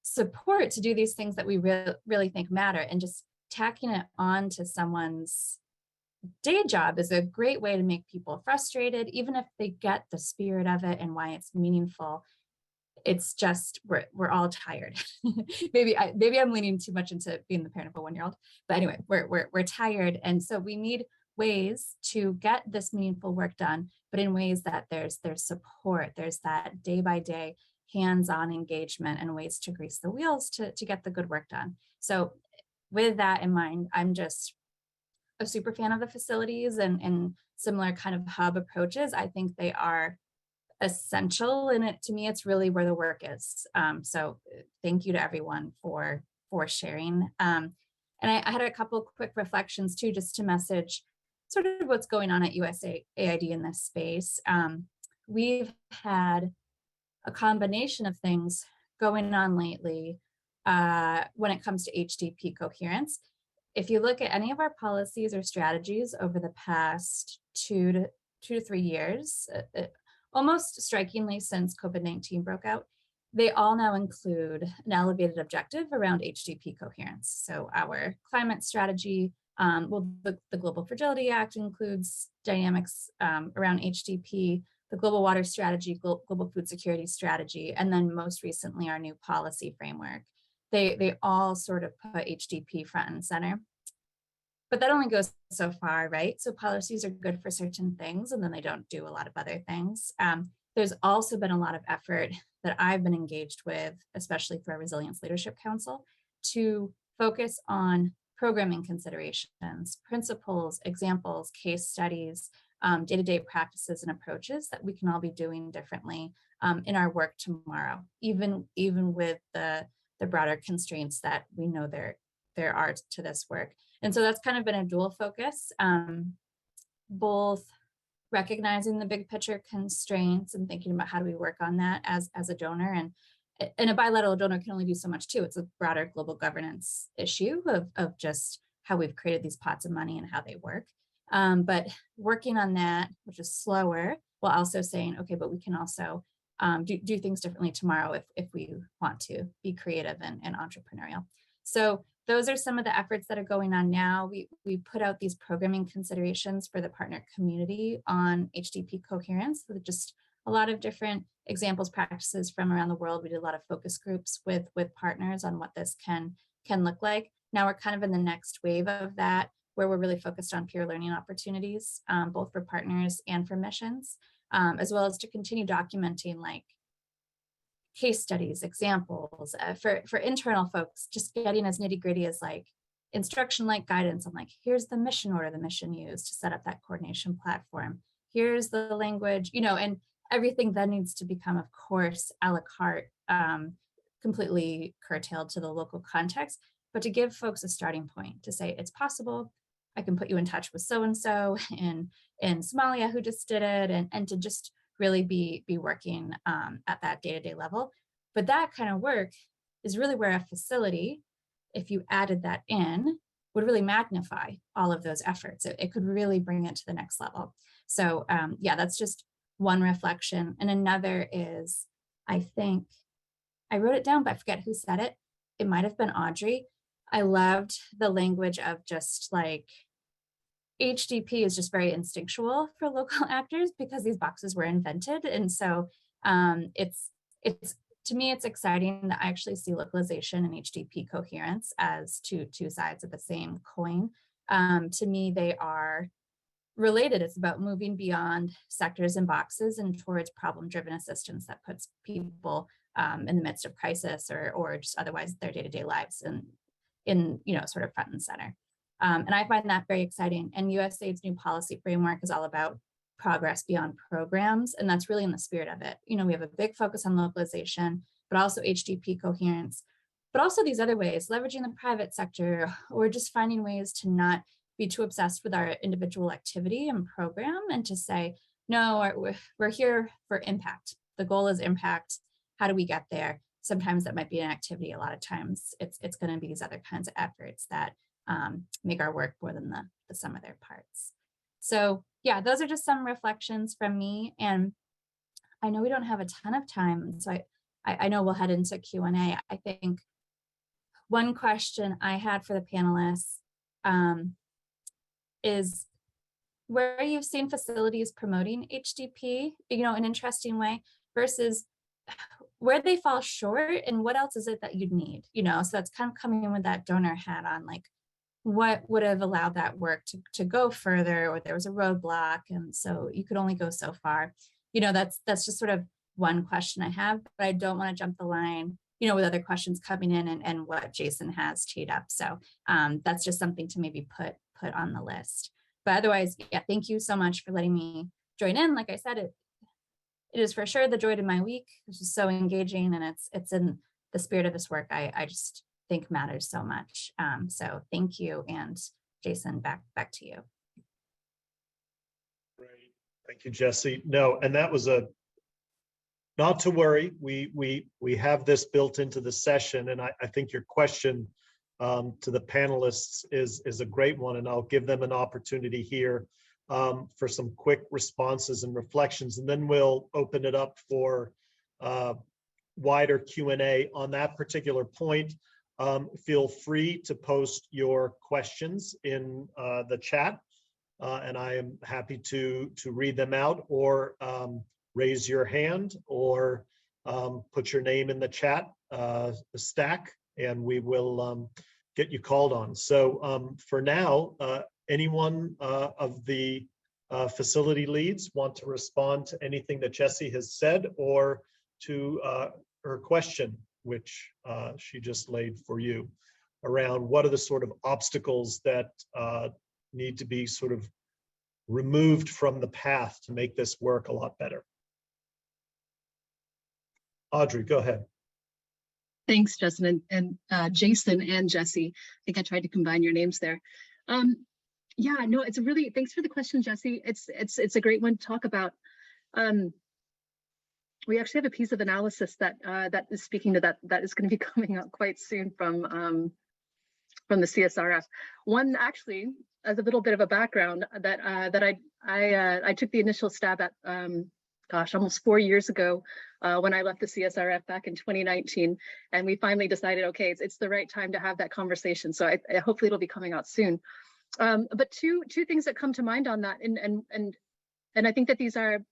support to do these things that we really think matter, and just tacking it on to someone's day job is a great way to make people frustrated, even if they get the spirit of it and why it's meaningful. It's just we're all tired. maybe I'm leaning too much into being the parent of a one-year-old, but anyway, we're tired, and so we need ways to get this meaningful work done, but in ways that there's support, there's that day-by-day hands-on engagement and ways to grease the wheels to get the good work done. So with that in mind, I'm just a super fan of the facilities and similar kind of hub approaches. I think they are essential, and to me, it's really where the work is. So thank you to everyone for sharing. And I had a couple of quick reflections too, just to message sort of what's going on at USAID in this space. We've had a combination of things going on lately when it comes to HDP coherence. If you look at any of our policies or strategies over the past 2 to 3 years, almost strikingly since COVID-19 broke out, they all now include an elevated objective around HDP coherence. So our climate strategy, the Global Fragility Act includes dynamics around HDP, the Global Water Strategy, Global Food Security Strategy, and then most recently our new policy framework. They all sort of put HDP front and center. But that only goes so far, right? So policies are good for certain things, and then they don't do a lot of other things. There's also been a lot of effort that I've been engaged with, especially through our Resilience Leadership Council, to focus on programming considerations, principles, examples, case studies, day-to-day practices and approaches that we can all be doing differently in our work tomorrow, even with the broader constraints that we know there are to this work. And so that's kind of been a dual focus, both recognizing the big picture constraints and thinking about how do we work on that as a donor, and a bilateral donor can only do so much too. It's a broader global governance issue of just how we've created these pots of money and how they work. But working on that, which is slower, while also saying, okay, but we can also do things differently tomorrow if we want to be creative and entrepreneurial. So those are some of the efforts that are going on now. We put out these programming considerations for the partner community on HDP Coherence with just a lot of different examples, practices from around the world. We did a lot of focus groups with partners on what this can look like. Now we're kind of in the next wave of that, where we're really focused on peer learning opportunities, both for partners and for missions, as well as to continue documenting like case studies, examples for internal folks, just getting as nitty gritty as like instruction like guidance on like, here's the mission order the mission used to set up that coordination platform. Here's the language, and everything then needs to become, of course, a la carte, completely curtailed to the local context, but to give folks a starting point to say, it's possible. I can put you in touch with so-and-so in Somalia who just did it, and to just really be working at that day-to-day level. But that kind of work is really where a facility, if you added that in, would really magnify all of those efforts. It could really bring it to the next level. So yeah, that's just one reflection. And another is, I think, I wrote it down, but I forget who said it. It might have been Audrey. I loved the language of just like, HDP is just very instinctual for local actors because these boxes were invented. And so it's to me, it's exciting that I actually see localization and HDP coherence as two sides of the same coin. To me, they are related. It's about moving beyond sectors and boxes and towards problem-driven assistance that puts people in the midst of crisis or just otherwise their day-to-day lives in sort of front and center. And I find that very exciting. And USAID's new policy framework is all about progress beyond programs. And that's really in the spirit of it. We have a big focus on localization, but also HDP coherence, but also these other ways, leveraging the private sector, or just finding ways to not be too obsessed with our individual activity and program, and to say, no, we're here for impact. The goal is impact. How do we get there? Sometimes that might be an activity. A lot of times it's going to be these other kinds of efforts that make our work more than the sum of their parts. So yeah, those are just some reflections from me. And I know we don't have a ton of time, so I know we'll head into Q&A. I think one question I had for the panelists is where you've seen facilities promoting HDP, in an interesting way, versus where they fall short, and what else is it that you'd need, so that's kind of coming in with that donor hat on, like, what would have allowed that work to go further, or there was a roadblock, and so you could only go so far. That's just sort of one question I have, but I don't want to jump the line, with other questions coming in and what Jason has teed up. So that's just something to maybe put on the list. But otherwise, yeah, thank you so much for letting me join in. Like I said, it is for sure the joy of my week. It's just so engaging, and it's in the spirit of this work I just think matters so much. So thank you, and Jason, back to you. Great, thank you, Jesse. No, and that was not to worry. We have this built into the session, and I think your question to the panelists is a great one, and I'll give them an opportunity here for some quick responses and reflections, and then we'll open it up for wider Q&A on that particular point. Feel free to post your questions in the chat, and I am happy to read them out, or raise your hand, or put your name in the chat stack, and we will get you called on. So for now, anyone of the facility leads want to respond to anything that Jesse has said, or to her question, which she just laid for you, around what are the sort of obstacles that need to be sort of removed from the path to make this work a lot better. Audrey, go ahead. Thanks, Justin, and Jason and Jesse. I think I tried to combine your names there. Yeah, no, it's a really, thanks for the question, Jesse. It's a great one to talk about. We actually have a piece of analysis that that is speaking to that is going to be coming out quite soon from the CSRF. One actually, as a little bit of a background, that I took the initial stab at, gosh, almost 4 years ago, when I left the CSRF back in 2019, and we finally decided, okay, it's the right time to have that conversation. So hopefully it'll be coming out soon. But two things that come to mind on that, and I think that these are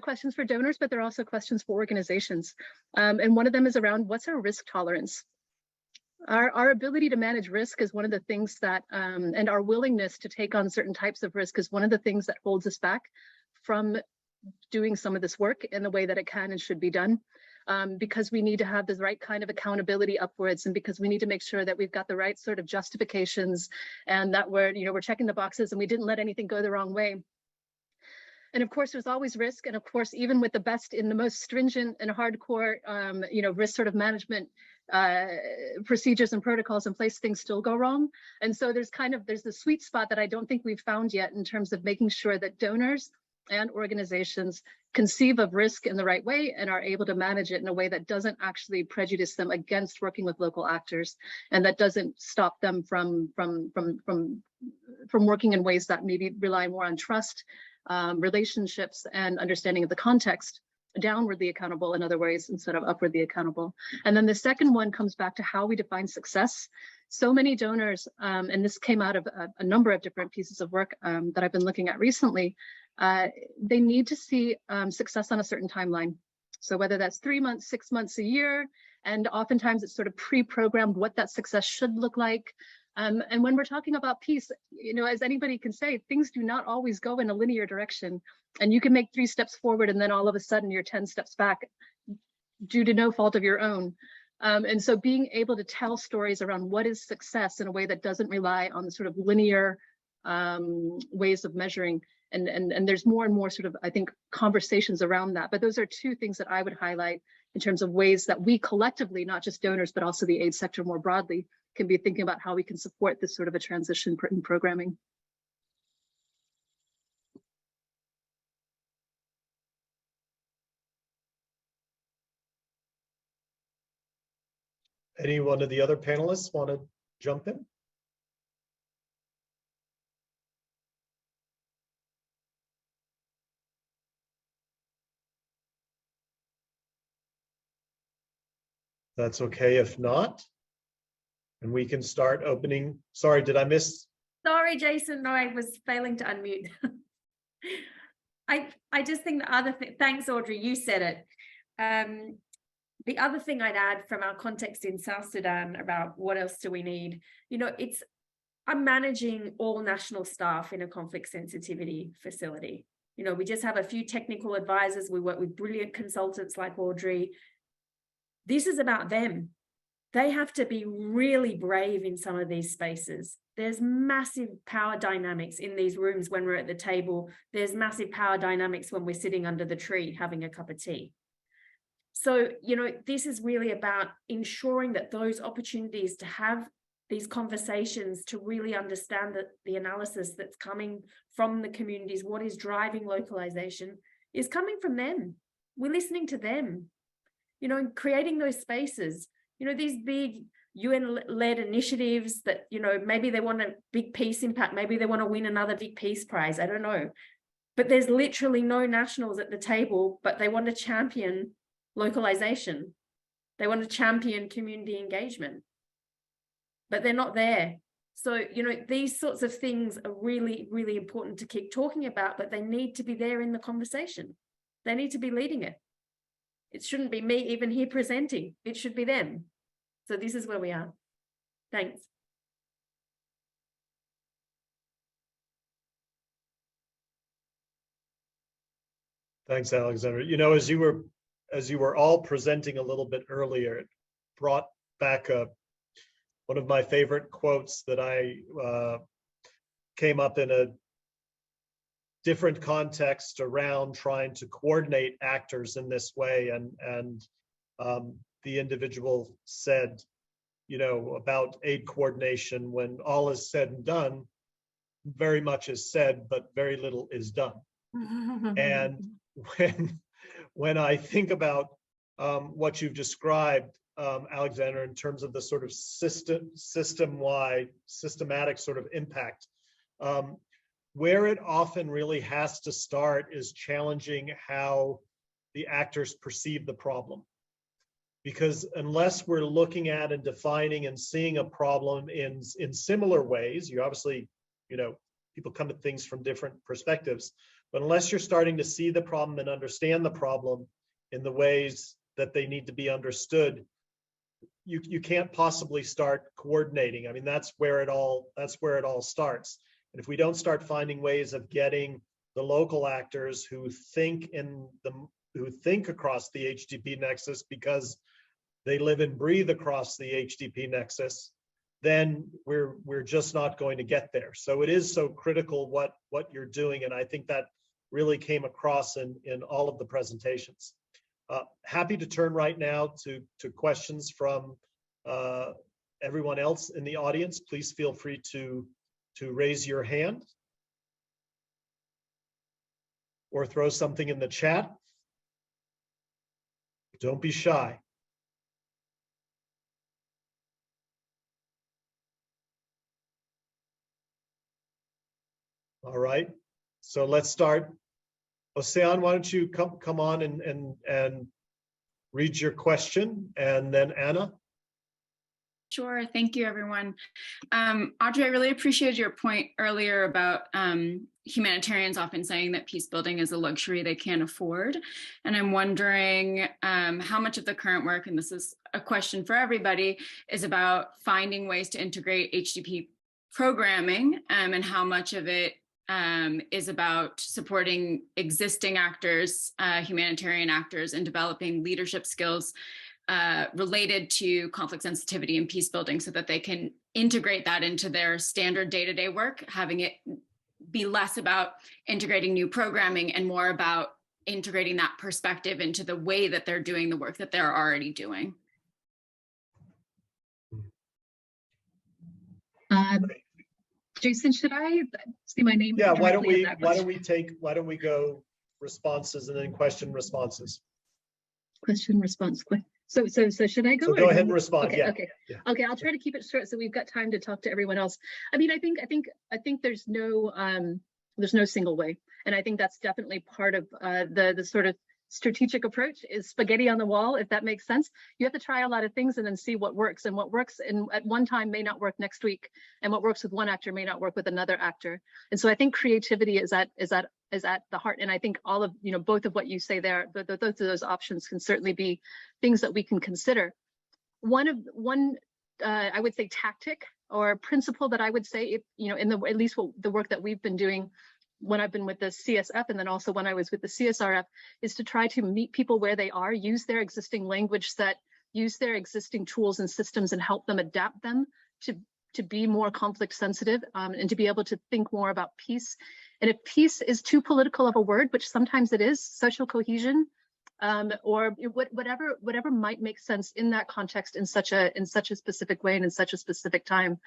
questions for donors, but they're also questions for organizations. And one of them is around what's our risk tolerance? Our ability to manage risk is one of the things that, and our willingness to take on certain types of risk is one of the things that holds us back from doing some of this work in the way that it can and should be done. Because we need to have the right kind of accountability upwards, and because we need to make sure that we've got the right sort of justifications, and that we're checking the boxes and we didn't let anything go the wrong way. And of course, there's always risk. And of course, even with the best in the most stringent and hardcore, risk sort of management procedures and protocols in place, things still go wrong. And so there's the sweet spot that I don't think we've found yet in terms of making sure that donors and organizations conceive of risk in the right way and are able to manage it in a way that doesn't actually prejudice them against working with local actors, and that doesn't stop them from working in ways that maybe rely more on trust, relationships, and understanding of the context, downwardly accountable in other ways instead of upwardly accountable. And then the second one comes back to how we define success. So many donors, and this came out of a number of different pieces of work that I've been looking at recently, they need to see success on a certain timeline. So whether that's 3 months, 6 months, a year, and oftentimes it's sort of pre-programmed what that success should look like. And when we're talking about peace, as anybody can say, things do not always go in a linear direction. And you can make 3 steps forward and then all of a sudden you're 10 steps back due to no fault of your own. And so being able to tell stories around what is success in a way that doesn't rely on the sort of linear ways of measuring. And there's more and more sort of, I think, conversations around that. But those are 2 things that I would highlight in terms of ways that we collectively, not just donors, but also the aid sector more broadly, can be thinking about how we can support this sort of a transition in programming. Any one of the other panelists want to jump in? That's okay if not. And we can start opening. Sorry, did I miss? Sorry, Jason. No, I was failing to unmute. I just think the other thing, thanks, Audrey, you said it. The other thing I'd add from our context in South Sudan about what else do we need, I'm managing all national staff in a conflict sensitivity facility. We just have a few technical advisors. We work with brilliant consultants like Audrey. This is about them. They have to be really brave in some of these spaces. There's massive power dynamics in these rooms when we're at the table. There's massive power dynamics when we're sitting under the tree having a cup of tea. So, this is really about ensuring that those opportunities to have these conversations, to really understand the analysis that's coming from the communities, what is driving localization, is coming from them. We're listening to them, and creating those spaces. These big UN-led initiatives that, maybe they want a big peace impact, maybe they want to win another big peace prize, I don't know. But there's literally no nationals at the table, but they want to champion localization. They want to champion community engagement, but they're not there. So, these sorts of things are really, really important to keep talking about, but they need to be there in the conversation. They need to be leading it. It shouldn't be me even here presenting. It should be them. So this is where we are. Thanks. Thanks, Alexandra. As you were as you were all presenting a little bit earlier, it brought back one of my favorite quotes that I came up in a different context around trying to coordinate actors in this way. And the individual said, you know, about aid coordination, when all is said and done, very much is said, but very little is done. And when I think about what you've described, Alexander, in terms of the sort of system-wide, systematic sort of impact, where it often really has to start is challenging how the actors perceive the problem. Because unless we're looking at and defining and seeing a problem in similar ways, you obviously, you know, people come at things from different perspectives, but unless you're starting to see the problem and understand the problem in the ways that they need to be understood, you can't possibly start coordinating. I mean, that's where it all starts. And if we don't start finding ways of getting the local actors who think across the HDP nexus because they live and breathe across the HDP nexus, then we're just not going to get there. So it is so critical what you're doing, and I think that really came across in all of the presentations. Happy to turn right now to questions from everyone else in the audience. Please feel free to raise your hand or throw something in the chat. Don't be shy. All right, so let's start. Ocean, why don't you come on and read your question, and then Anna. Sure, thank you, everyone. Audrey, I really appreciated your point earlier about humanitarians often saying that peace building is a luxury they can't afford. And I'm wondering how much of the current work, and this is a question for everybody, is about finding ways to integrate HDP programming, and how much of it is about supporting existing actors, humanitarian actors, and developing leadership skills related to conflict sensitivity and peace building, so that they can integrate that into their standard day-to-day work, having it be less about integrating new programming and more about integrating that perspective into the way that they're doing the work that they're already doing. Jason, should I see my name? Yeah, why don't we go responses and then question responses. Question response. So should I go? So go ahead and respond. Okay, yeah. okay. Yeah. Okay, I'll try to keep it short so we've got time to talk to everyone else. I mean, I think there's no single way, and I think that's definitely part of the sort of strategic approach is spaghetti on the wall, if that makes sense. You have to try a lot of things and then see what works, and what works at one time may not work next week, and what works with one actor may not work with another actor. And so I think creativity is at the heart. And I think all of, both of what you say there, both of those options can certainly be things that we can consider. One I would say tactic or principle that I would say, at least the work that we've been doing when I've been with the CSF, and then also when I was with the CSRF, is to try to meet people where they are, use their existing language set, use their existing tools and systems, and help them adapt them to be more conflict sensitive, and to be able to think more about peace. And if peace is too political of a word, which sometimes it is, social cohesion, or whatever might make sense in that context, in such a specific way and in such a specific time.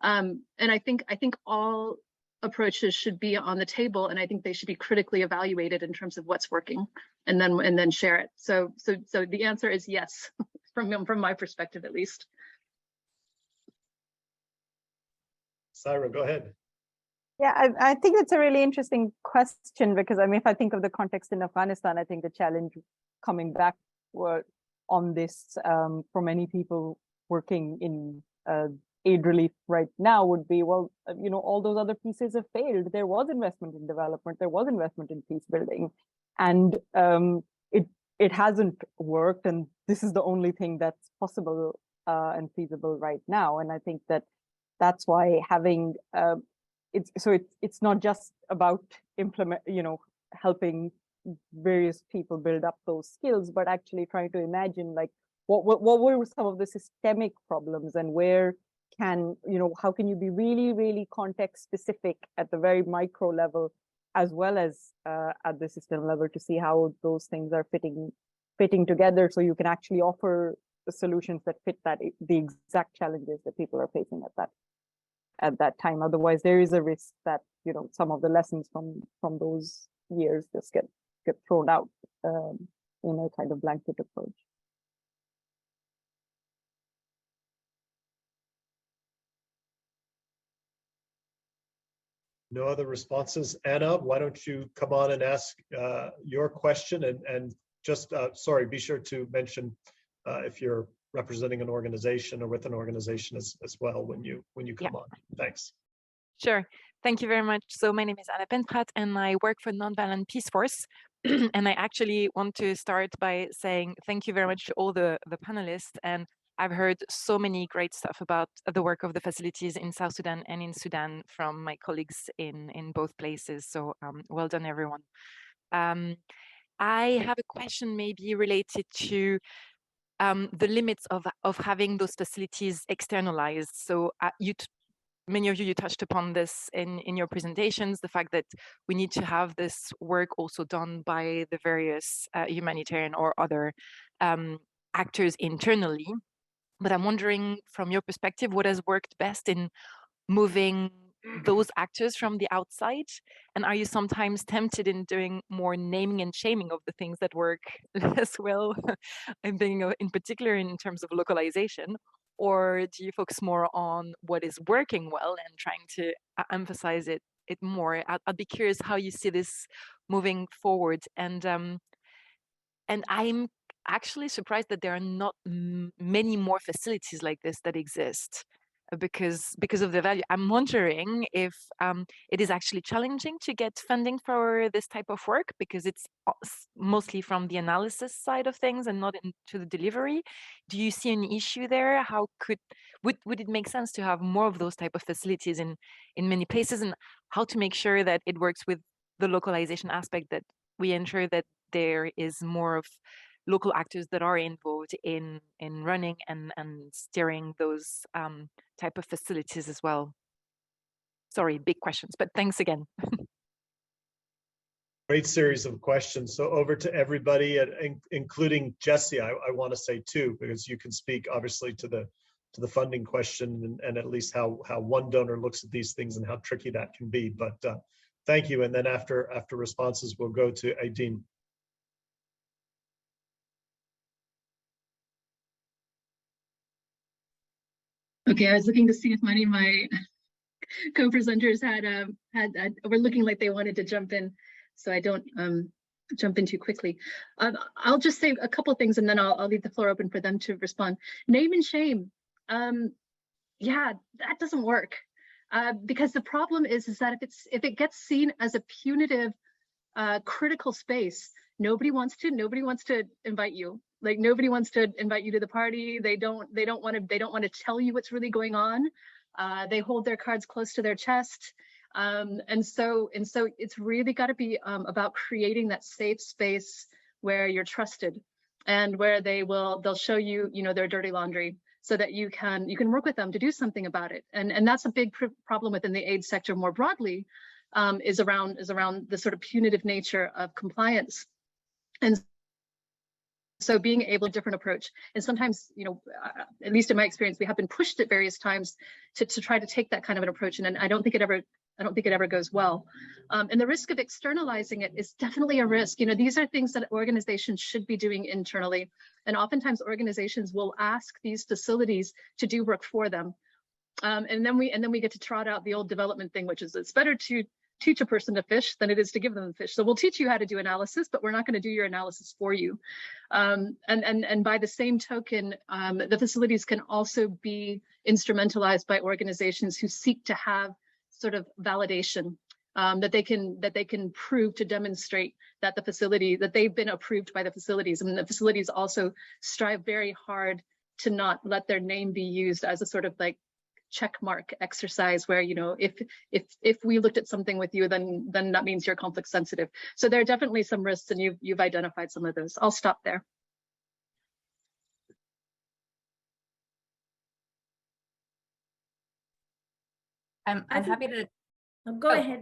And I think all approaches should be on the table, and I think they should be critically evaluated in terms of what's working, and then share it. So the answer is yes, from my perspective at least. Syra, go ahead. Yeah, I think it's a really interesting question, because I mean, if I think of the context in Afghanistan, I think the challenge coming back on this for many people working in aid relief right now would be, well, all those other pieces have failed. There was investment in development, there was investment in peace building, and it hasn't worked, and this is the only thing that's possible and feasible right now. And I think that's why having it's not just about helping various people build up those skills, but actually trying to imagine like what were some of the systemic problems, and where can, how can you be really, really context specific at the very micro level, as well as at the system level, to see how those things are fitting together, so you can actually offer the solutions that fit the exact challenges that people are facing at that time. Otherwise, there is a risk that some of the lessons from those years just get thrown out in a kind of blanket approach. No other responses. Anna, why don't you come on and ask your question, and just, sorry, be sure to mention if you're representing an organization or with an organization as well when you come on. Thanks. Sure. Thank you very much. So my name is Anna Penprat, and I work for Nonviolent Peace Force. And I actually want to start by saying thank you very much to all the panelists. And I've heard so many great stuff about the work of the facilities in South Sudan and in Sudan from my colleagues in both places. So well done, everyone. I have a question maybe related to the limits of having those facilities externalized. So many of you touched upon this in your presentations, the fact that we need to have this work also done by the various humanitarian or other actors internally. But I'm wondering, from your perspective, what has worked best in moving those actors from the outside? And are you sometimes tempted in doing more naming and shaming of the things that work less well? I'm thinking in particular in terms of localization. Or do you focus more on what is working well and trying to emphasize it more? I'd be curious how you see this moving forward. And I'm actually surprised that there are not many more facilities like this that exist because of the value. I'm wondering if it is actually challenging to get funding for this type of work, because it's mostly from the analysis side of things and not into the delivery. Do you see an issue there? How would it make sense to have more of those type of facilities in many places, and how to make sure that it works with the localization aspect, that we ensure that there is more of local actors that are involved in running and steering those type of facilities as well? Sorry, big questions, but thanks again. Great series of questions. So over to everybody, including Jesse, I want to say too, because you can speak obviously to the funding question and at least how one donor looks at these things and how tricky that can be. But thank you. And then after responses, we'll go to Aideen. Okay, I was looking to see if many of my co-presenters were looking like they wanted to jump in, so I don't jump in too quickly. I'll just say a couple things and then I'll leave the floor open for them to respond. Name and shame. Yeah, that doesn't work. Because the problem is that if it gets seen as a punitive critical space, nobody wants to invite you. Like, nobody wants to invite you to the party. They don't want to tell you what's really going on. They hold their cards close to their chest. And so it's really got to be about creating that safe space where you're trusted and where they'll show you, their dirty laundry, so that you can work with them to do something about it. And that's a big problem within the aid sector more broadly, is around the sort of punitive nature of compliance. And so being able to different approach, and sometimes, at least in my experience, we have been pushed at various times to try to take that kind of an approach, and I don't think it ever goes well. And the risk of externalizing it is definitely a risk. These are things that organizations should be doing internally, and oftentimes organizations will ask these facilities to do work for them, and then we get to trot out the old development thing, which is it's better to teach a person to fish than it is to give them the fish. So we'll teach you how to do analysis, but we're not going to do your analysis for you. And by the same token, the facilities can also be instrumentalized by organizations who seek to have sort of validation, that they can prove to demonstrate that that they've been approved by the facilities. And the facilities also strive very hard to not let their name be used as a sort of like check mark exercise where, you know, if we looked at something with you, then that means you're conflict sensitive. So there are definitely some risks, and you've identified some of those. I'll stop there. I'm happy to Go ahead.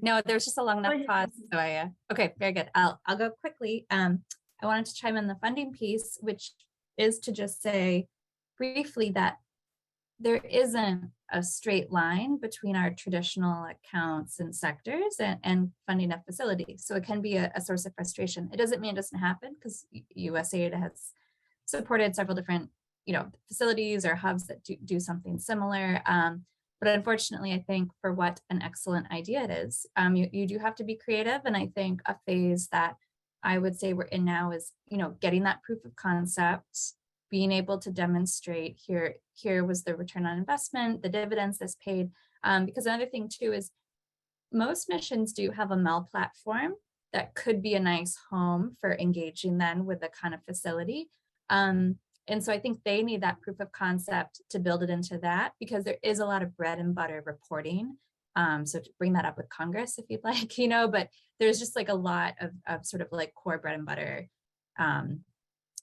No, there's just a long enough pause. So okay, very good. I'll go quickly. I wanted to chime in the funding piece, which is to just say briefly that there isn't a straight line between our traditional accounts and sectors and funding of facilities. So it can be a source of frustration. It doesn't mean it doesn't happen, because USAID has supported several different, you know, facilities or hubs that do something similar. But unfortunately, I think for what an excellent idea it is, you do have to be creative. And I think a phase that I would say we're in now is, you know, getting that proof of concept, being able to demonstrate here was the return on investment, the dividends this paid. Because another thing too is most missions do have a MEL platform that could be a nice home for engaging then with the kind of facility. And so I think they need that proof of concept to build it into that, because there is a lot of bread and butter reporting. So to bring that up with Congress if you'd like, you know, but there's just like a lot of sort of like core bread and butter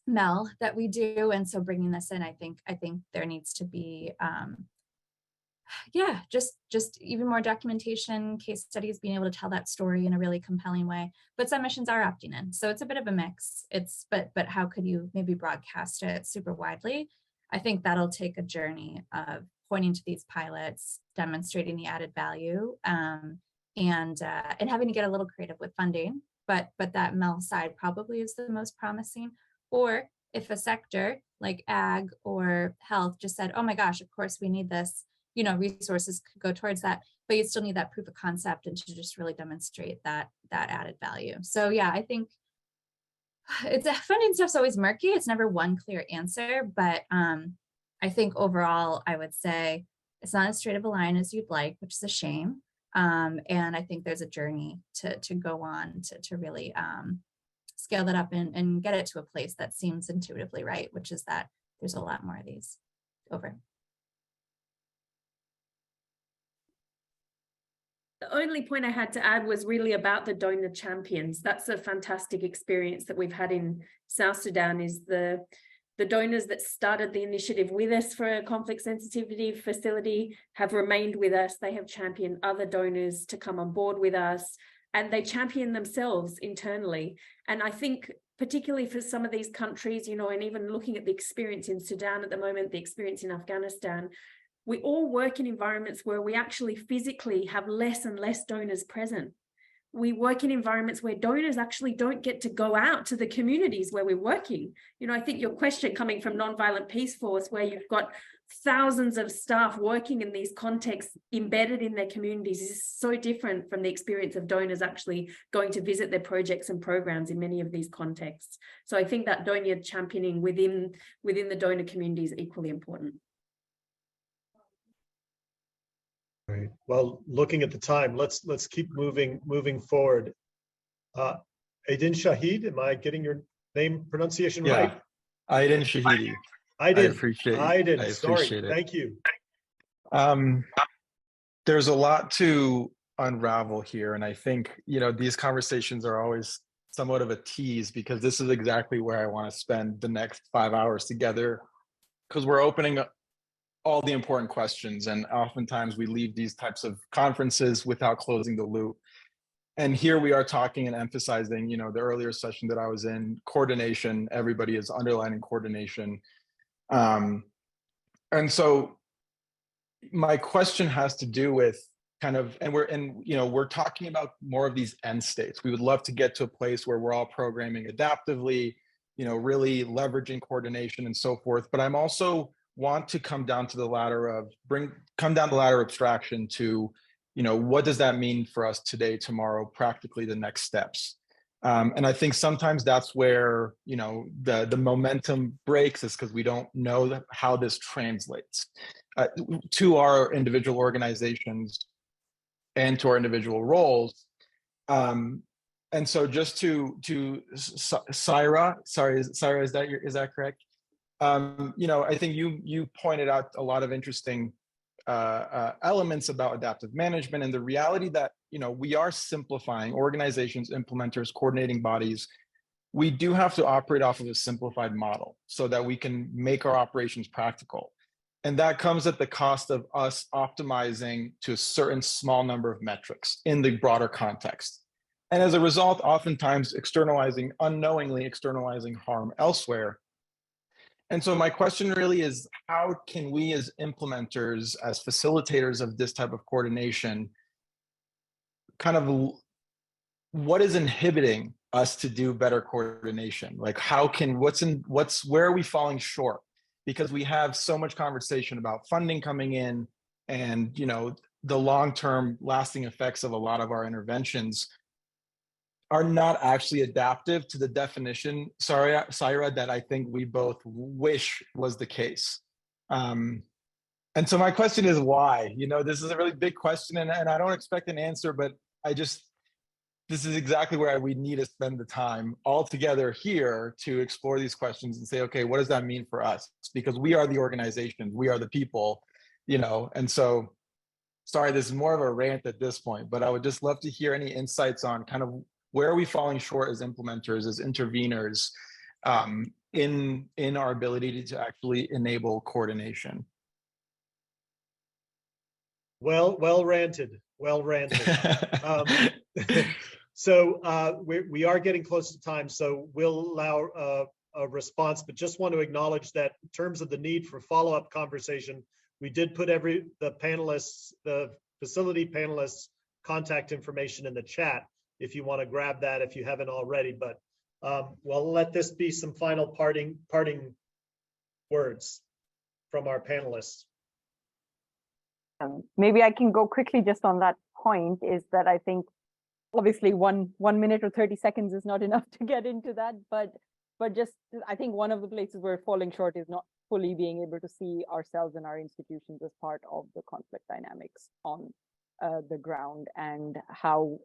MEL that we do. And so bringing this in, I think there needs to be, yeah, just even more documentation, case studies, being able to tell that story in a really compelling way. But some missions are opting in, so it's a bit of a mix. But how could you maybe broadcast it super widely? I think that'll take a journey of pointing to these pilots, demonstrating the added value, and having to get a little creative with funding. But that MEL side probably is the most promising. Or if a sector like ag or health just said, oh my gosh, of course we need this, you know, resources could go towards that, but you still need that proof of concept and to just really demonstrate that added value. So yeah, I think it's funding stuff's always murky. It's never one clear answer, but I think overall, I would say it's not as straight of a line as you'd like, which is a shame. And I think there's a journey to go on to really scale that up and get it to a place that seems intuitively right, which is that there's a lot more of these. Over. The only point I had to add was really about the donor champions. That's a fantastic experience that we've had in South Sudan, is the donors that started the initiative with us for a conflict sensitivity facility have remained with us. They have championed other donors to come on board with us, and they champion themselves internally. And I think particularly for some of these countries, you know, and even looking at the experience in Sudan at the moment, the experience in Afghanistan, we all work in environments where we actually physically have less and less donors present. We work in environments where donors actually don't get to go out to the communities where we're working. You know, I think your question coming from Nonviolent Peace Force, where you've got thousands of staff working in these contexts embedded in their communities, is so different from the experience of donors actually going to visit their projects and programs in many of these contexts. So I think that donor championing within the donor community is equally important. Right. Well, looking at the time, let's keep moving forward. Aydin Shahid, am I getting your name pronunciation right? Aydin Shahidi. I appreciate it. Aydin, sorry. Thank you. There's a lot to unravel here, and I think, you know, these conversations are always somewhat of a tease, because this is exactly where I want to spend the next 5 hours together, because we're opening up all the important questions, and oftentimes we leave these types of conferences without closing the loop. And here we are talking and emphasizing, you know, the earlier session that I was in, coordination. Everybody is underlining coordination. And so my question has to do with kind of, and we're talking about more of these end states. We would love to get to a place where we're all programming adaptively, you know, really leveraging coordination and so forth. But I'm also want to come down to the ladder of abstraction to, you know, what does that mean for us today, tomorrow, practically the next steps. And I think sometimes that's where, you know, the momentum breaks, is because we don't know how this translates to our individual organizations and to our individual roles. And so just to Syra, sorry, Syra, is that correct? You know, I think you pointed out a lot of interesting elements about adaptive management and the reality that, we are simplifying organizations, implementers, coordinating bodies. We do have to operate off of a simplified model so that we can make our operations practical. And that comes at the cost of us optimizing to a certain small number of metrics in the broader context. And as a result, oftentimes unknowingly externalizing harm elsewhere. And so my question really is, how can we as implementers, as facilitators of this type of coordination, what is inhibiting us to do better coordination? Like where are we falling short? Because we have so much conversation about funding coming in and, the long-term lasting effects of a lot of our interventions are not actually adaptive to the definition, Saira, that I think we both wish was the case. And so my question is why? This is a really big question and I don't expect an answer, but this is exactly where we need to spend the time all together here to explore these questions and say, okay, what does that mean for us? Because we are the organization, we are the people, and so, sorry, this is more of a rant at this point, but I would just love to hear any insights on kind of where are we falling short as implementers, as interveners, in our ability to actually enable coordination. Well ranted. So we are getting close to time, so we'll allow a response, but just want to acknowledge that in terms of the need for follow-up conversation, we did put the facility panelists' contact information in the chat if you want to grab that if you haven't already, but we'll let this be some final parting words from our panelists. Maybe I can go quickly just on that point, is that I think obviously one minute or 30 seconds is not enough to get into that, but just I think one of the places we're falling short is not fully being able to see ourselves and our institutions as part of the conflict dynamics on the ground, and how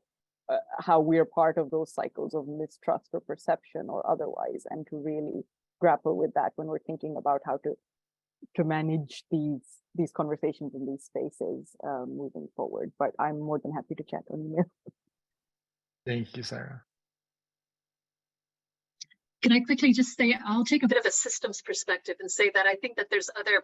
we're part of those cycles of mistrust or perception or otherwise, and to really grapple with that when we're thinking about how to manage these conversations in these spaces moving forward. But I'm more than happy to chat on email. Thank you, Sarah. Can I quickly just say, I'll take a bit of a systems perspective and say that I think that there's other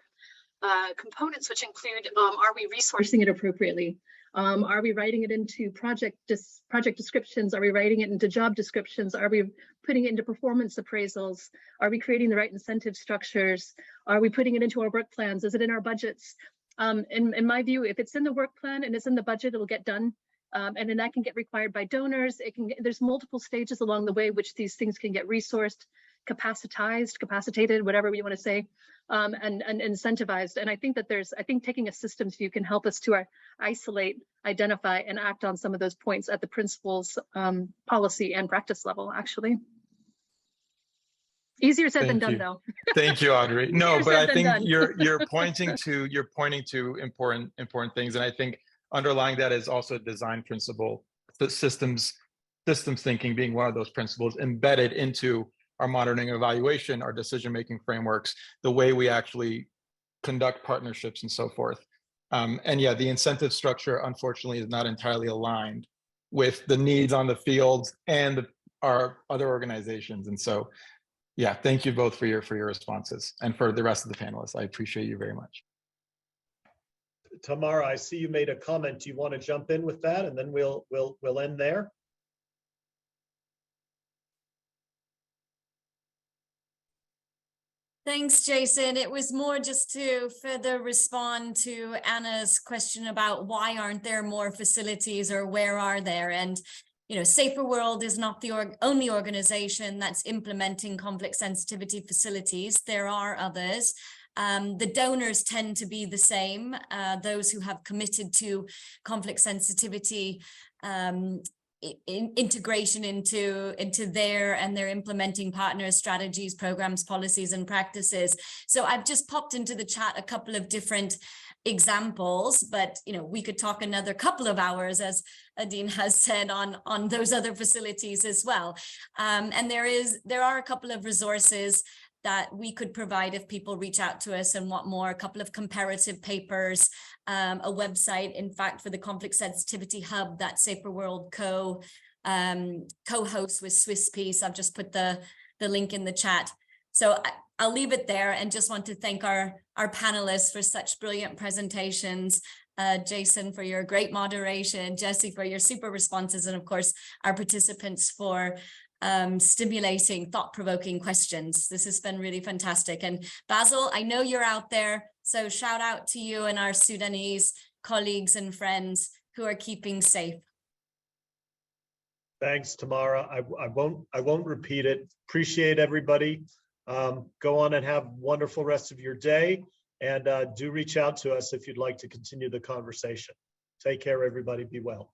components which include, are we resourcing it appropriately? Are we writing it into project descriptions? Are we writing it into job descriptions? Are we putting it into performance appraisals? Are we creating the right incentive structures? Are we putting it into our work plans? Is it in our budgets? In my view, if it's in the work plan and it's in the budget, it'll get done. And then that can get required by donors. There's multiple stages along the way which these things can get resourced, capacitated, whatever you want to say, and incentivized. And I think that taking a systems view can help us to isolate, identify, and act on some of those points at the principles, policy, and practice level, actually. Easier said than done, though. Thank you, Audrey. No, but I think you're pointing to important things, and I think underlying that is also a design principle, the systems thinking being one of those principles embedded into our monitoring evaluation, our decision-making frameworks, the way we actually conduct partnerships and so forth. And yeah, the incentive structure, unfortunately, is not entirely aligned with the needs on the field and our other organizations. And so, yeah, thank you both for your responses, and for the rest of the panelists. I appreciate you very much. Tamara, I see you made a comment. Do you want to jump in with that, and then we'll end there? Thanks, Jason. It was more just to further respond to Anna's question about why aren't there more facilities, or where are there? And Safer World is not the only organization that's implementing conflict sensitivity facilities. There are others. The donors tend to be the same, those who have committed to conflict sensitivity integration into their implementing partners, strategies, programs, policies, and practices. So I've just popped into the chat a couple of different examples, but we could talk another couple of hours, as Adine has said, on those other facilities as well. And there are a couple of resources that we could provide if people reach out to us and want more, a couple of comparative papers, a website, in fact, for the Conflict Sensitivity Hub that Safer World co-hosts with Swiss Peace. I've just put the link in the chat. So I'll leave it there and just want to thank our panelists for such brilliant presentations. Jason, for your great moderation, Jesse, for your super responses, and of course, our participants for stimulating, thought-provoking questions. This has been really fantastic. And Basil, I know you're out there, so shout out to you and our Sudanese colleagues and friends who are keeping safe. Thanks, Tamara. I won't repeat it. Appreciate everybody. Go on and have a wonderful rest of your day, and do reach out to us if you'd like to continue the conversation. Take care, everybody. Be well.